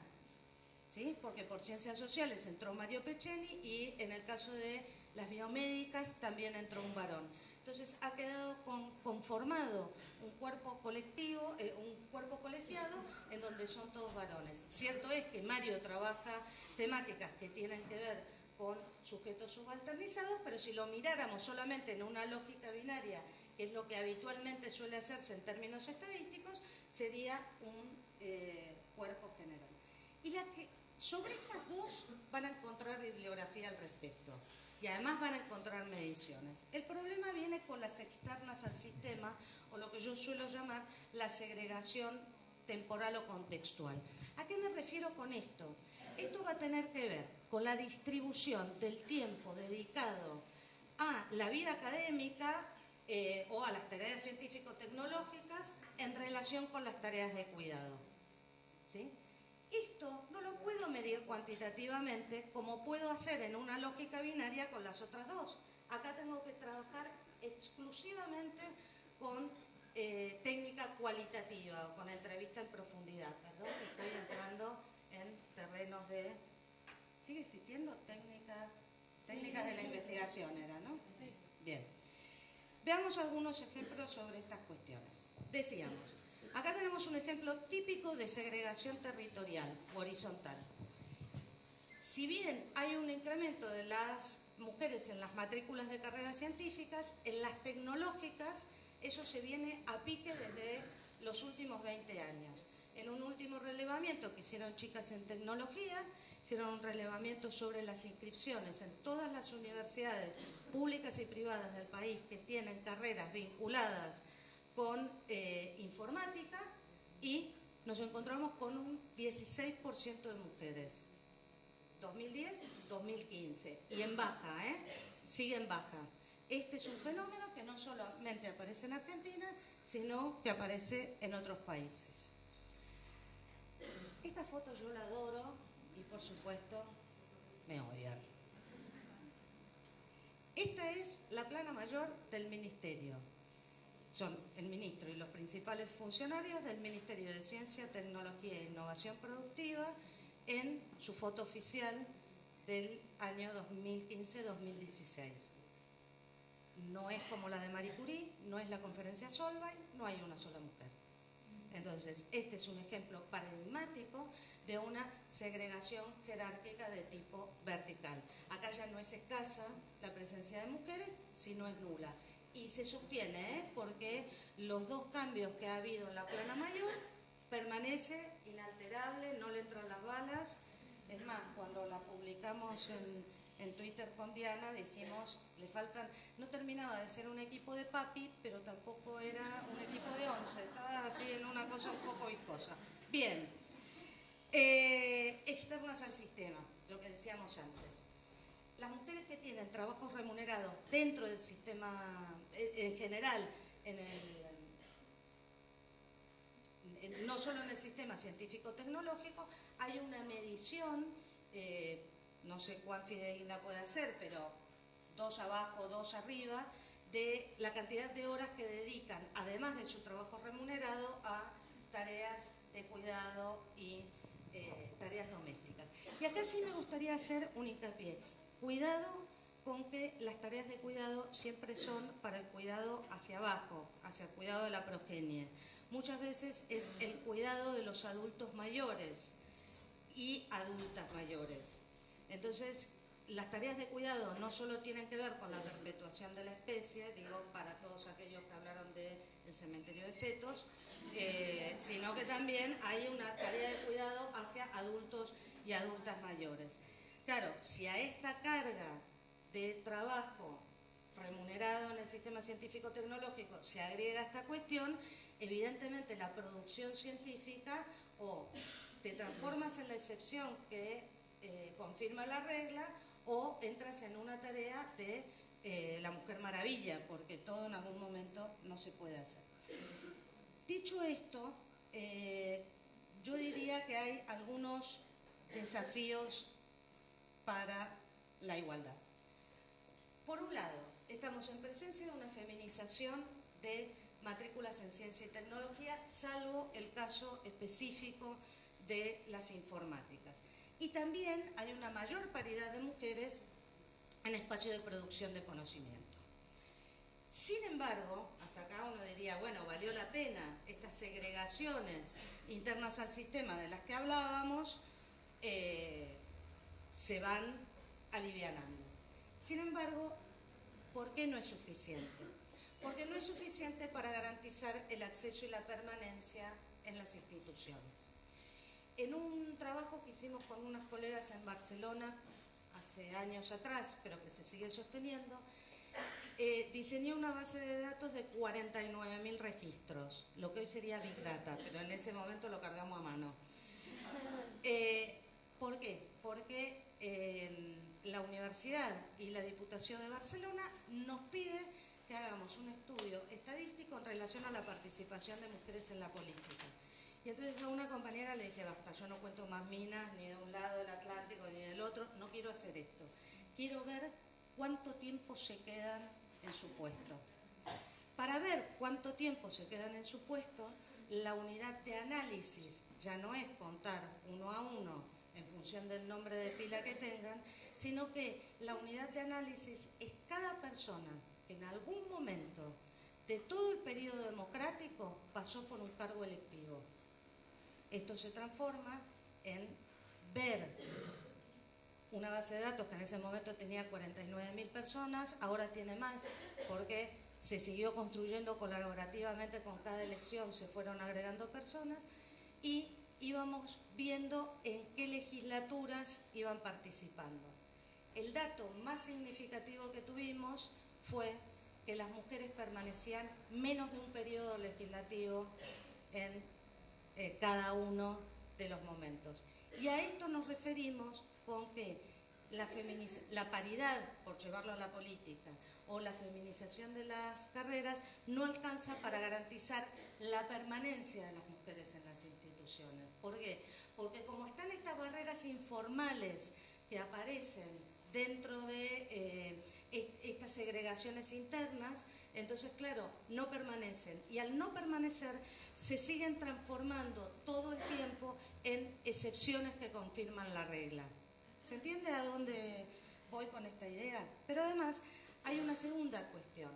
¿sí? Porque por ciencias sociales entró Mario Pecheni y en el caso de las biomédicas también entró un varón. Entonces ha quedado conformado un cuerpo colectivo, un cuerpo colegiado en donde son todos varones. Cierto es que Mario trabaja temáticas que tienen que ver con sujetos subalternizados, pero si lo miráramos solamente en una lógica binaria, que es lo que habitualmente suele hacerse en términos estadísticos, sería un cuerpo general. Y sobre estas dos van a encontrar bibliografía al respecto. Y además van a encontrar mediciones. El problema viene con las externas al sistema, o lo que yo suelo llamar la segregación temporal o contextual. ¿A qué me refiero con esto? Esto va a tener que ver con la distribución del tiempo dedicado a la vida académica o a las tareas científico-tecnológicas en relación con las tareas de cuidado. ¿Sí? Esto no lo puedo medir cuantitativamente como puedo hacer en una lógica binaria con las otras dos. Acá tengo que trabajar exclusivamente con técnica cualitativa o con entrevista en profundidad. Perdón, estoy entrando en terrenos de... ¿Sigue existiendo? Técnicas de la investigación era, ¿no? Bien. Veamos algunos ejemplos sobre estas cuestiones. Decíamos, acá tenemos un ejemplo típico de segregación territorial, horizontal. Si bien hay un incremento de las mujeres en las matrículas de carreras científicas, en las tecnológicas eso se viene a pique desde los últimos 20 años. En un último relevamiento que hicieron chicas en tecnología, hicieron un relevamiento sobre las inscripciones en todas las universidades públicas y privadas del país que tienen carreras vinculadas con informática y nos encontramos con un 16% de mujeres. 2010-2015. Y en baja, sigue en baja. Este es un fenómeno que no solamente aparece en Argentina, sino que aparece en otros países. Esta foto yo la adoro y por supuesto me odian. Esta es la plana mayor del ministerio. Son el ministro y los principales funcionarios del Ministerio de Ciencia, Tecnología e Innovación Productiva en su foto oficial del año 2015-2016. No es como la de Marie Curie, no es la conferencia Solvay, no hay una sola mujer. Entonces, este es un ejemplo paradigmático de una segregación jerárquica de tipo vertical. Acá ya no es escasa la presencia de mujeres, sino es nula. Y se sostiene, porque los dos cambios que ha habido en la plana mayor permanece inalterable, no le entran las balas. Es más, cuando la publicamos en Twitter con Diana, dijimos, le faltan, no terminaba de ser un equipo de papi, pero tampoco era un equipo de 11, estaba así en una cosa un poco viscosa. Bien, externas al sistema, lo que decíamos antes. Las mujeres que tienen trabajos remunerados dentro del sistema, en general, no solo en el sistema científico-tecnológico, hay una medición, no sé cuán fidedigna puede ser, pero 2 abajo, 2 arriba, de la cantidad de horas que dedican, además de su trabajo remunerado, a tareas de cuidado y tareas domésticas. Y acá sí me gustaría hacer un hincapié. Cuidado con que las tareas de cuidado siempre son para el cuidado hacia abajo, hacia el cuidado de la progenie. Muchas veces es el cuidado de los adultos mayores y adultas mayores. Entonces, las tareas de cuidado no solo tienen que ver con la perpetuación de la especie, digo, para todos aquellos que hablaron del cementerio de fetos, sino que también hay una tarea de cuidado hacia adultos y adultas mayores. Claro, si a esta carga de trabajo remunerado en el sistema científico-tecnológico se agrega esta cuestión, evidentemente la producción científica o te transformas en la excepción que confirma la regla o entras en una tarea de la Mujer Maravilla, porque todo en algún momento no se puede hacer. Dicho esto, yo diría que hay algunos desafíos para la igualdad. Por un lado, estamos en presencia de una feminización de matrículas en ciencia y tecnología, salvo el caso específico de las informáticas. Y también hay una mayor paridad de mujeres en espacios de producción de conocimiento. Sin embargo, hasta acá uno diría, bueno, valió la pena estas segregaciones internas al sistema de las que hablábamos, se van alivianando. Sin embargo, ¿por qué no es suficiente? Porque no es suficiente para garantizar el acceso y la permanencia en las instituciones. En un trabajo que hicimos con unas colegas en Barcelona hace años atrás, pero que se sigue sosteniendo, diseñé una base de datos de 49.000 registros, lo que hoy sería Big Data, pero en ese momento lo cargamos a mano. ¿Por qué? Porque la universidad y la Diputación de Barcelona nos pide que hagamos un estudio estadístico en relación a la participación de mujeres en la política. Y entonces a una compañera le dije, basta, yo no cuento más minas, ni de un lado del Atlántico, ni del otro, no quiero hacer esto. Quiero ver cuánto tiempo se quedan en su puesto. Para ver cuánto tiempo se quedan en su puesto, la unidad de análisis ya no es contar uno a uno en función del nombre de pila que tengan, sino que la unidad de análisis es cada persona que en algún momento de todo el periodo democrático pasó por un cargo electivo. Esto se transforma en ver una base de datos que en ese momento tenía 49.000 personas, ahora tiene más porque se siguió construyendo colaborativamente con cada elección, se fueron agregando personas y íbamos viendo en qué legislaturas iban participando. El dato más significativo que tuvimos fue que las mujeres permanecían menos de un periodo legislativo en cada uno de los momentos. Y a esto nos referimos con que la paridad, por llevarlo a la política, o la feminización de las carreras, no alcanza para garantizar la permanencia de las mujeres en las instituciones. ¿Por qué? Porque como están estas barreras informales que aparecen dentro de estas segregaciones internas, entonces, claro, no permanecen. Y al no permanecer, se siguen transformando todo el tiempo en excepciones que confirman la regla. ¿Se entiende a dónde voy con esta idea? Pero además hay una segunda cuestión,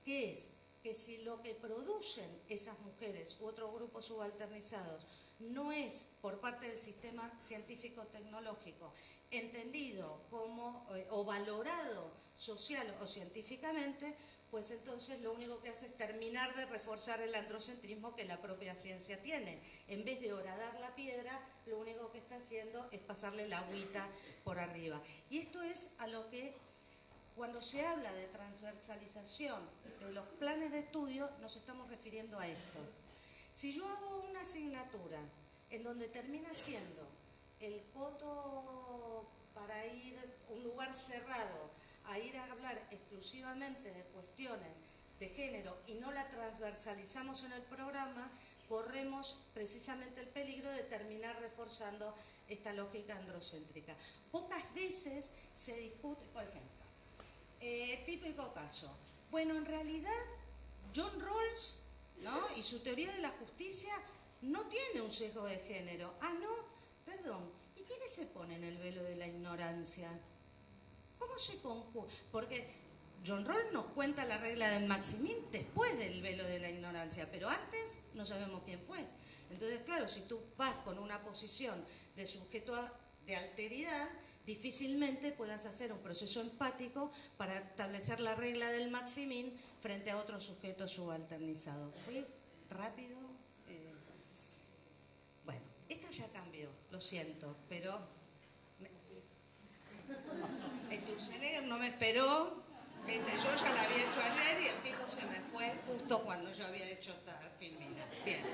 que es que si lo que producen esas mujeres u otros grupos subalternizados no es por parte del sistema científico-tecnológico entendido como o valorado social o científicamente, pues entonces lo único que hace es terminar de reforzar el androcentrismo que la propia ciencia tiene. En vez de horadar la piedra, lo único que está haciendo es pasarle la agüita por arriba. Y esto es a lo que, cuando se habla de transversalización de los planes de estudio, nos estamos refiriendo a esto. Si yo hago una asignatura en donde termina siendo el coto para ir a un lugar cerrado, a ir a hablar exclusivamente de cuestiones de género y no la transversalizamos en el programa, corremos precisamente el peligro de terminar reforzando esta lógica androcéntrica. Pocas veces se discute, por ejemplo, típico caso. Bueno, en realidad John Rawls, ¿no?, y su teoría de la justicia no tiene un sesgo de género. Ah, no, perdón. ¿Y quiénes se ponen el velo de la ignorancia? ¿Cómo se conjuga? Porque John Rawls nos cuenta la regla del Maximin después del velo de la ignorancia, pero antes no sabemos quién fue. Entonces, claro, si tú vas con una posición de sujeto de alteridad, difícilmente puedas hacer un proceso empático para establecer la regla del Maximin frente a otro sujeto subalternizado. ¿Fui rápido? Bueno, esta ya cambió, lo siento, pero Sturzenegger no me esperó. Yo ya la había hecho ayer y el tipo se me fue justo cuando yo había hecho esta filmina. Bien.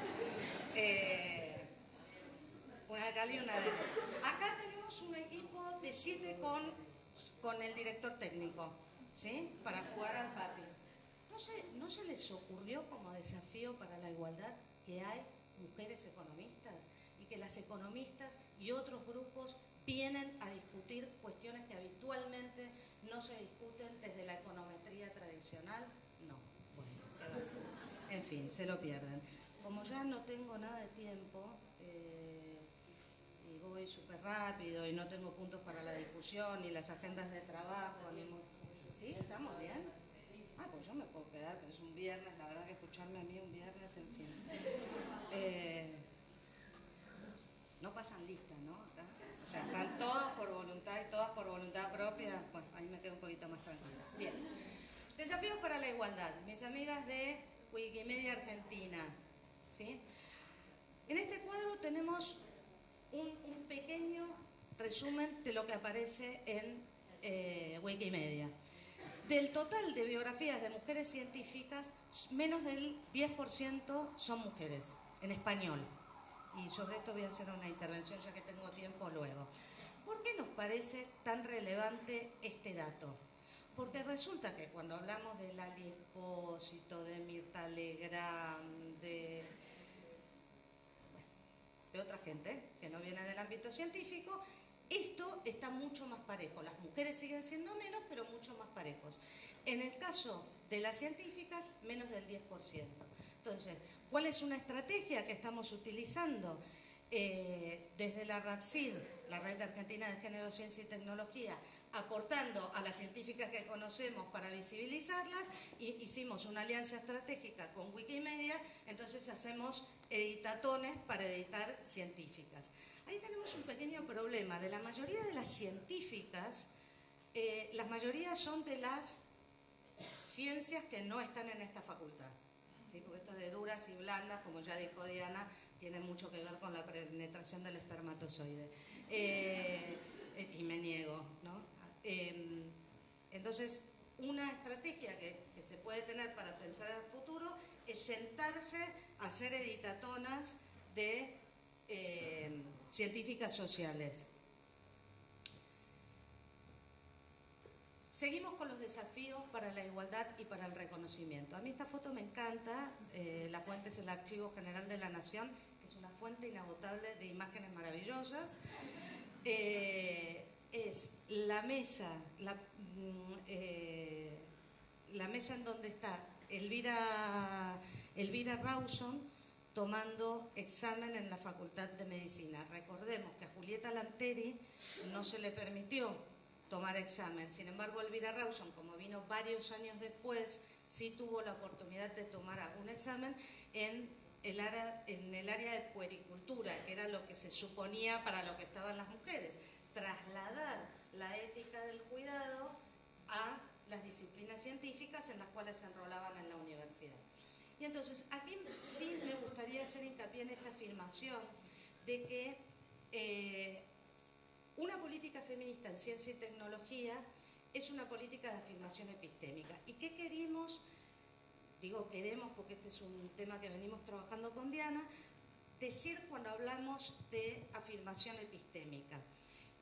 Una de cal y una de arena. Acá tenemos un equipo de 7 con el director técnico, ¿sí?, para jugar al papi. ¿No se les ocurrió como desafío para la igualdad que hay mujeres economistas y que las economistas y otros grupos vienen a discutir cuestiones que habitualmente no se discuten desde la econometría tradicional? No. Bueno, ¿qué va a ser? En fin, se lo pierden. Como ya no tengo nada de tiempo y voy súper rápido y no tengo puntos para la discusión, ni las agendas de trabajo, ni... ¿Sí? ¿Estamos bien? Ah, pues yo me puedo quedar, pero es un viernes, la verdad que escucharme a mí un viernes, en fin. No pasan lista, ¿no? Acá. O sea, están todos por voluntad y todas por voluntad propia. Bueno, ahí me quedo un poquito más tranquila. Bien. Desafíos para la igualdad. Mis amigas de Wikimedia Argentina, ¿sí? En este cuadro tenemos un pequeño resumen de lo que aparece en Wikimedia. Del total de biografías de mujeres científicas, menos del 10% son mujeres, en español. Y sobre esto voy a hacer una intervención ya que tengo tiempo luego. ¿Por qué nos parece tan relevante este dato? Porque resulta que cuando hablamos de Lali Espósito, de Mirta Legrand, de otra gente que no viene del ámbito científico, esto está mucho más parejo. Las mujeres siguen siendo menos, pero mucho más parejos. En el caso de las científicas, menos del 10%. Entonces, ¿cuál es una estrategia que estamos utilizando? Desde la RACCID, la Red Argentina de Género, Ciencia y Tecnología, aportando a las científicas que conocemos para visibilizarlas, y hicimos una alianza estratégica con Wikimedia, entonces hacemos editatones para editar científicas. Ahí tenemos un pequeño problema. De la mayoría de las científicas, las mayorías son de las ciencias que no están en esta facultad. ¿Sí? Porque esto de duras y blandas, como ya dijo Diana, tiene mucho que ver con la penetración del espermatozoide. Y me niego, ¿no? Entonces, una estrategia que se puede tener para pensar al futuro es sentarse a hacer editatonas de científicas sociales. Seguimos con los desafíos para la igualdad y para el reconocimiento. A mí esta foto me encanta, la fuente es el Archivo General de la Nación, que es una fuente inagotable de imágenes maravillosas. Es la mesa, la mesa en donde está Elvira Rawson tomando examen en la Facultad de Medicina. Recordemos que a Julieta Lanteri no se le permitió tomar examen. Sin embargo, Elvira Rawson, como vino varios años después sí tuvo la oportunidad de tomar algún examen en el área de puericultura, que era lo que se suponía para lo que estaban las mujeres, trasladar la ética del cuidado a las disciplinas científicas en las cuales se enrolaban en la universidad. Y entonces, aquí sí me gustaría hacer hincapié en esta afirmación de que una política feminista en ciencia y tecnología es una política de afirmación epistémica. ¿Y qué queremos? Digo queremos porque este es un tema que venimos trabajando con Diana, decir cuando hablamos de afirmación epistémica.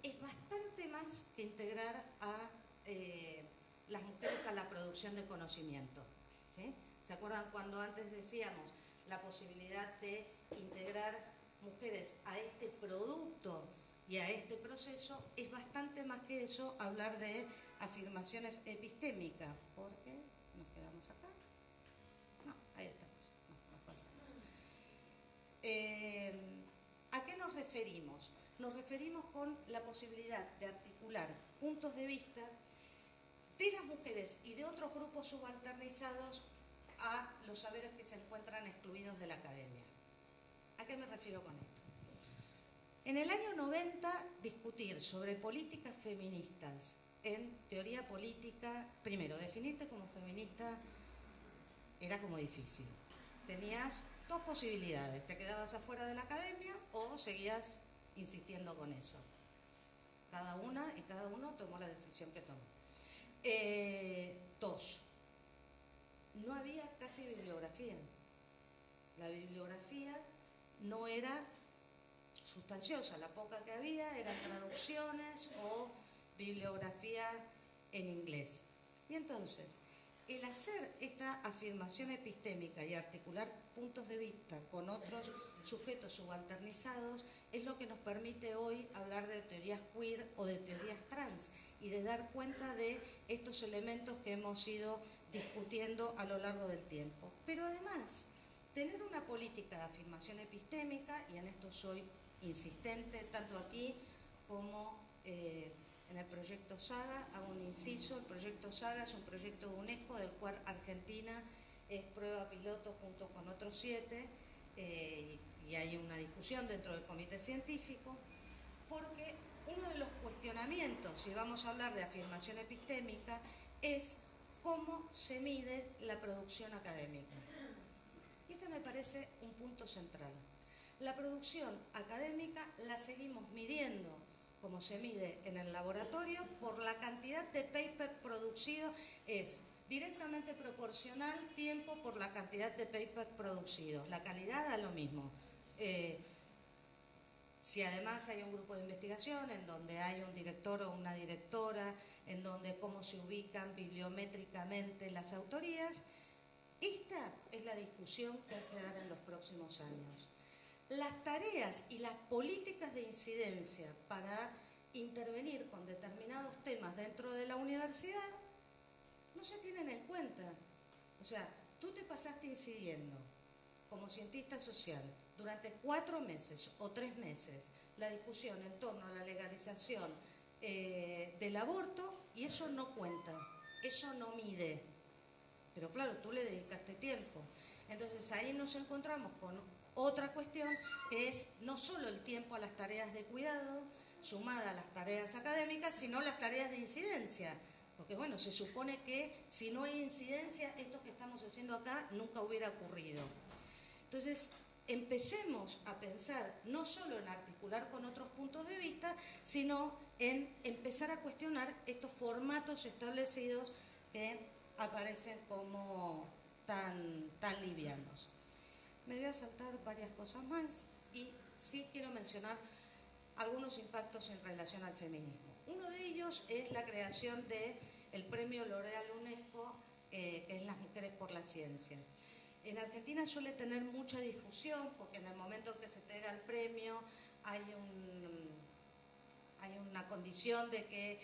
Es bastante más que integrar a las mujeres a la producción de conocimiento, ¿sí? ¿Se acuerdan cuando antes decíamos la posibilidad de integrar mujeres a este producto y a este proceso? Es bastante más que eso hablar de afirmación epistémica. ¿Por qué? ¿Nos quedamos acá? No, ahí estamos. No, nos pasamos. ¿A qué nos referimos? Nos referimos con la posibilidad de articular puntos de vista de las mujeres y de otros grupos subalternizados a los saberes que se encuentran excluidos de la academia. ¿A qué me refiero con esto? En el año 90, discutir sobre políticas feministas en teoría política, primero, definirte como feminista era como difícil. Tenías dos posibilidades, te quedabas afuera de la academia o seguías insistiendo con eso. Cada una y cada uno tomó la decisión que tomó. Dos, no había casi bibliografía. La bibliografía no era sustanciosa, la poca que había eran traducciones o bibliografía en inglés. Y entonces, el hacer esta afirmación epistémica y articular puntos de vista con otros sujetos subalternizados es lo que nos permite hoy hablar de teorías queer o de teorías trans y de dar cuenta de estos elementos que hemos ido discutiendo a lo largo del tiempo. Pero además, tener una política de afirmación epistémica, y en esto soy insistente, tanto aquí como en el proyecto SAGA, hago un inciso, el proyecto SAGA es un proyecto de UNESCO del cual Argentina es prueba piloto junto con otros 7 y hay una discusión dentro del comité científico, porque uno de los cuestionamientos, si vamos a hablar de afirmación epistémica, es cómo se mide la producción académica. Y este me parece un punto central. La producción académica la seguimos midiendo como se mide en el laboratorio por la cantidad de paper producido, es directamente proporcional tiempo por la cantidad de paper producidos. La calidad da lo mismo. Si además hay un grupo de investigación en donde hay un director o una directora, en donde cómo se ubican bibliométricamente las autorías, esta es la discusión que hay que dar en los próximos años. Las tareas y las políticas de incidencia para intervenir con determinados temas dentro de la universidad no se tienen en cuenta. O sea, tú te pasaste incidiendo como cientista social durante 4 meses o 3 meses la discusión en torno a la legalización del aborto y eso no cuenta, eso no mide. Pero claro, tú le dedicaste tiempo. Entonces ahí nos encontramos con otra cuestión que es no solo el tiempo a las tareas de cuidado, sumada a las tareas académicas, sino las tareas de incidencia. Porque bueno, se supone que si no hay incidencia, esto que estamos haciendo acá nunca hubiera ocurrido. Entonces, empecemos a pensar no solo en articular con otros puntos de vista, sino en empezar a cuestionar estos formatos establecidos que aparecen como tan livianos. Me voy a saltar varias cosas más y sí quiero mencionar algunos impactos en relación al feminismo. Uno de ellos es la creación del premio L'Oréal UNESCO, que es Las Mujeres por la Ciencia. En Argentina suele tener mucha difusión porque en el momento en que se entrega el premio hay una condición de que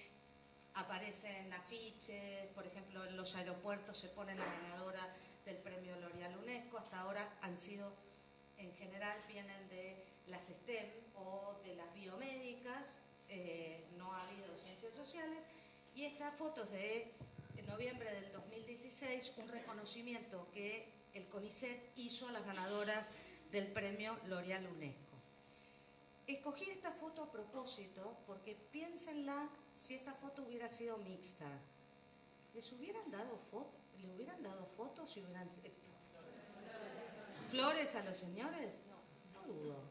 aparecen afiches, por ejemplo en los aeropuertos se pone la ganadora del premio L'Oréal UNESCO, hasta ahora han sido, en general vienen de las STEM o de las biomédicas, no ha habido ciencias sociales, y estas fotos de en noviembre del 2016 un reconocimiento que el CONICET hizo a las ganadoras del premio L'Oréal UNESCO. Escogí esta foto a propósito porque piénsenla si esta foto hubiera sido mixta. ¿Les hubieran dado fotos? ¿Le hubieran dado fotos y hubieran flores a los señores? No dudo.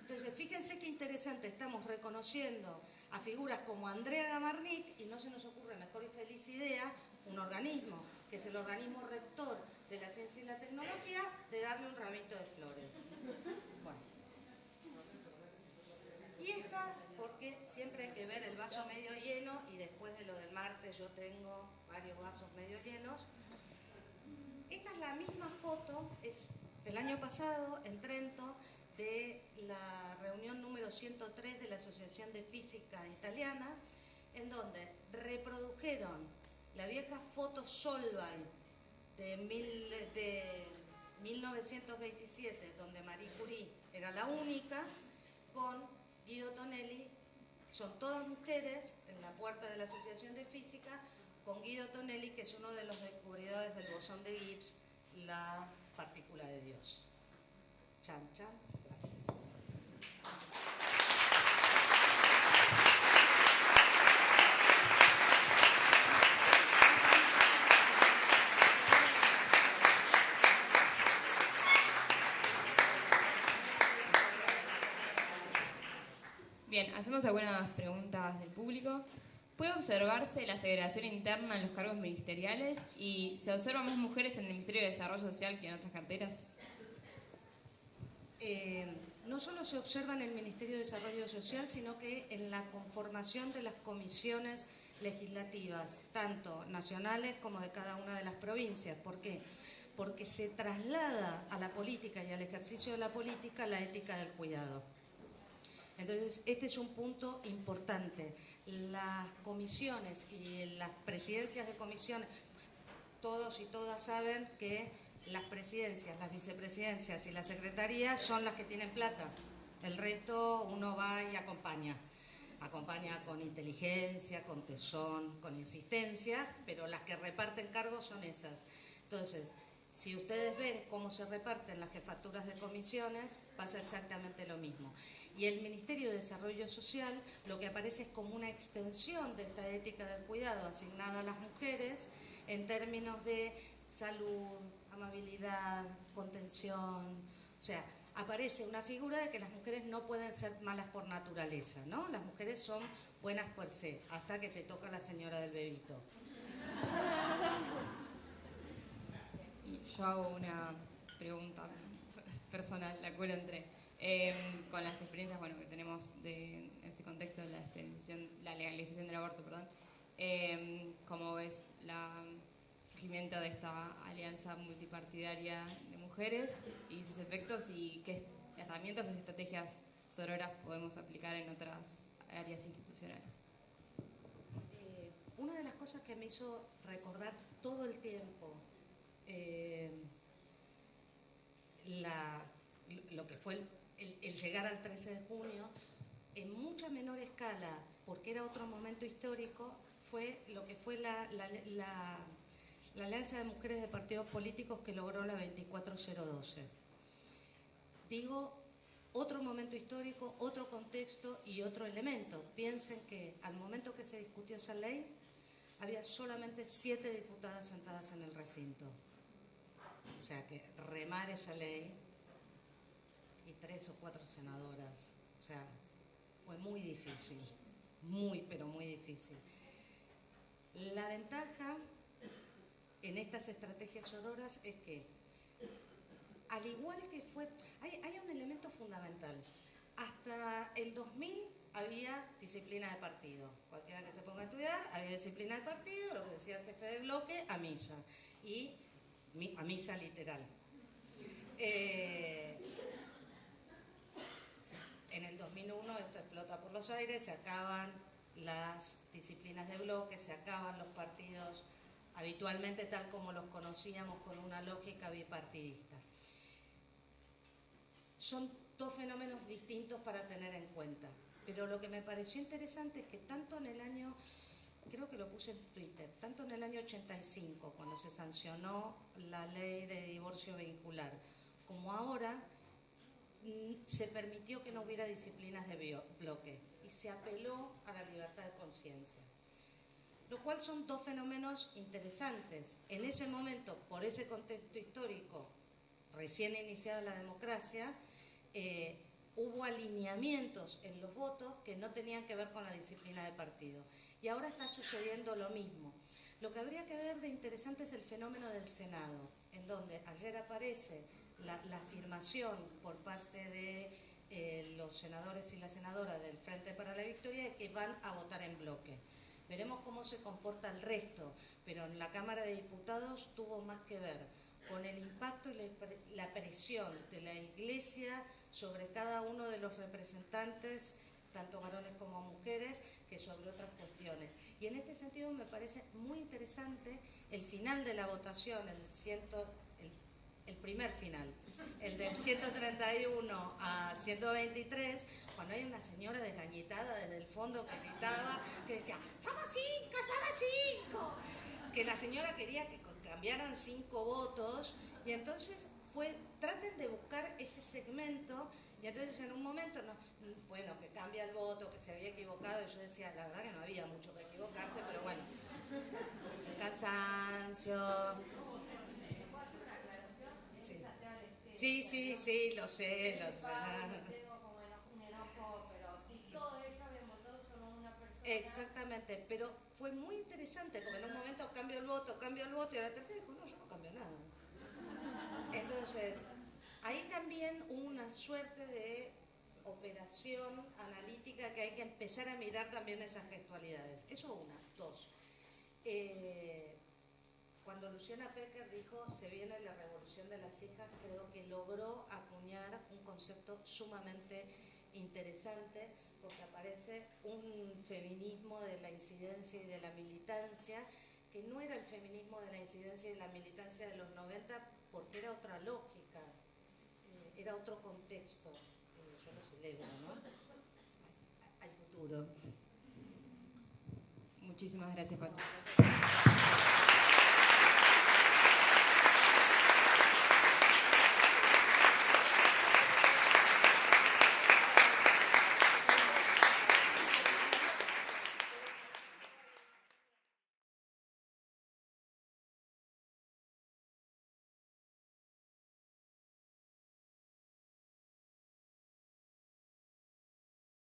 Entonces, fíjense qué interesante, estamos reconociendo a figuras como Andrea Gamarnik y no se nos ocurre mejor y feliz idea, un organismo, que es el organismo rector de la ciencia y la tecnología, de darle un ramito de flores. Bueno. Y esta, porque siempre hay que ver el vaso medio lleno, y después de lo del martes yo tengo varios vasos medio llenos. Esta es la misma foto, es del año pasado, en Trento, de la reunión número 103 de la Asociación de Física Italiana, en donde reprodujeron la vieja foto Solvay de 1927, donde Marie Curie era la única, con Guido Tonelli, son todas mujeres, en la puerta de la Asociación de Física, con Guido Tonelli, que es uno de los descubridores del bosón de Gibbs, la partícula de Dios. Chan, chan, gracias. Bien, hacemos algunas preguntas del público. ¿Puede observarse la segregación interna en los cargos ministeriales y se observan más mujeres en el Ministerio de Desarrollo Social que en otras carteras? No solo se observa en el Ministerio de Desarrollo Social, sino que en la conformación de las comisiones legislativas, tanto nacionales como de cada una de las provincias. ¿Por qué? Porque se traslada a la política y al ejercicio de la política la ética del cuidado. Entonces, este es un punto importante. Las comisiones y las presidencias de comisiones, todos y todas saben que las presidencias, las vicepresidencias y las secretarías son las que tienen plata. El resto uno va y acompaña. Acompaña con inteligencia, con tesón, con insistencia, pero las que reparten cargos son esas. Entonces, si ustedes ven cómo se reparten las jefaturas de comisiones, pasa exactamente lo mismo. Y el Ministerio de Desarrollo Social lo que aparece es como una extensión de esta ética del cuidado asignada a las mujeres en términos de salud, amabilidad, contención. O sea, aparece una figura de que las mujeres no pueden ser malas por naturaleza, ¿no? Las mujeres son buenas por se, hasta que te toca la señora del bebito. Yo hago una pregunta personal, la cuelo entre. Con las experiencias que tenemos en este contexto de la legalización del aborto, ¿cómo ves el surgimiento de esta alianza multipartidaria de mujeres y sus efectos y qué herramientas o estrategias sororas podemos aplicar en otras áreas institucionales? Una de las cosas que me hizo recordar todo el tiempo lo que fue el llegar al 13 de junio, en mucha menor escala, porque era otro momento histórico, fue lo que fue la alianza de mujeres de partidos políticos que logró la 24012. Digo, otro momento histórico, otro contexto y otro elemento. Piensen que al momento que se discutió esa ley, había solamente 7 diputadas sentadas en el recinto. O sea que remar esa ley, y 3 o 4 senadoras, o sea, fue muy difícil, pero muy difícil. La ventaja en estas estrategias sororas es que, al igual que fue, hay un elemento fundamental. Hasta el 2000 había disciplina de partido. Cualquiera que se ponga a estudiar, había disciplina de partido, lo que decía el jefe de bloque, a misa. Y a misa literal. En el 2001 esto explota por los aires, se acaban las disciplinas de bloque, se acaban los partidos habitualmente tal como los conocíamos, con una lógica bipartidista. Son dos fenómenos distintos para tener en cuenta, pero lo que me pareció interesante es que tanto en el año creo que lo puse en Twitter, tanto en el año 85, cuando se sancionó la ley de divorcio vincular, como ahora, se permitió que no hubiera disciplinas de bloque y se apeló a la libertad de conciencia. Lo cual son dos fenómenos interesantes. En ese momento, por ese contexto histórico, recién iniciada la democracia, hubo alineamientos en los votos que no tenían que ver con la disciplina de partido. Y ahora está sucediendo lo mismo. Lo que habría que ver de interesante es el fenómeno del Senado, en donde ayer aparece la afirmación por parte de los senadores y las senadoras del Frente para la Victoria de que van a votar en bloque. Veremos cómo se comporta el resto, pero en la Cámara de Diputados tuvo más que ver con el impacto y la presión de la Iglesia sobre cada uno de los representantes, tanto varones como mujeres, que sobre otras cuestiones. Y en este sentido me parece muy interesante el final de la votación, el primer final, el del 131 a 123, cuando hay una señora desgañitada desde el fondo que gritaba, que decía, ¡somos 5! Que la señora quería que cambiaran 5 votos, y entonces traten de buscar ese segmento, y entonces en un momento, bueno, que cambia el voto, que se había equivocado, y yo decía, la verdad que no había mucho que equivocarse, pero bueno, el cansancio. Sí, lo sé. Exactamente, pero fue muy interesante porque en un momento cambio el voto y a la tercera dijo, no, yo no cambio nada. Entonces, ahí también hubo una suerte de operación analítica que hay que empezar a mirar también esas gestualidades. Eso una. Dos. Cuando Luciana Pecker dijo se viene la revolución de las hijas, creo que logró acuñar un concepto sumamente interesante, porque aparece un feminismo de la incidencia y de la militancia, que no era el feminismo de la incidencia y de la militancia de los 90, porque era otra lógica, era otro contexto. Yo lo celebro, ¿no? Al futuro. Muchísimas gracias, Pato.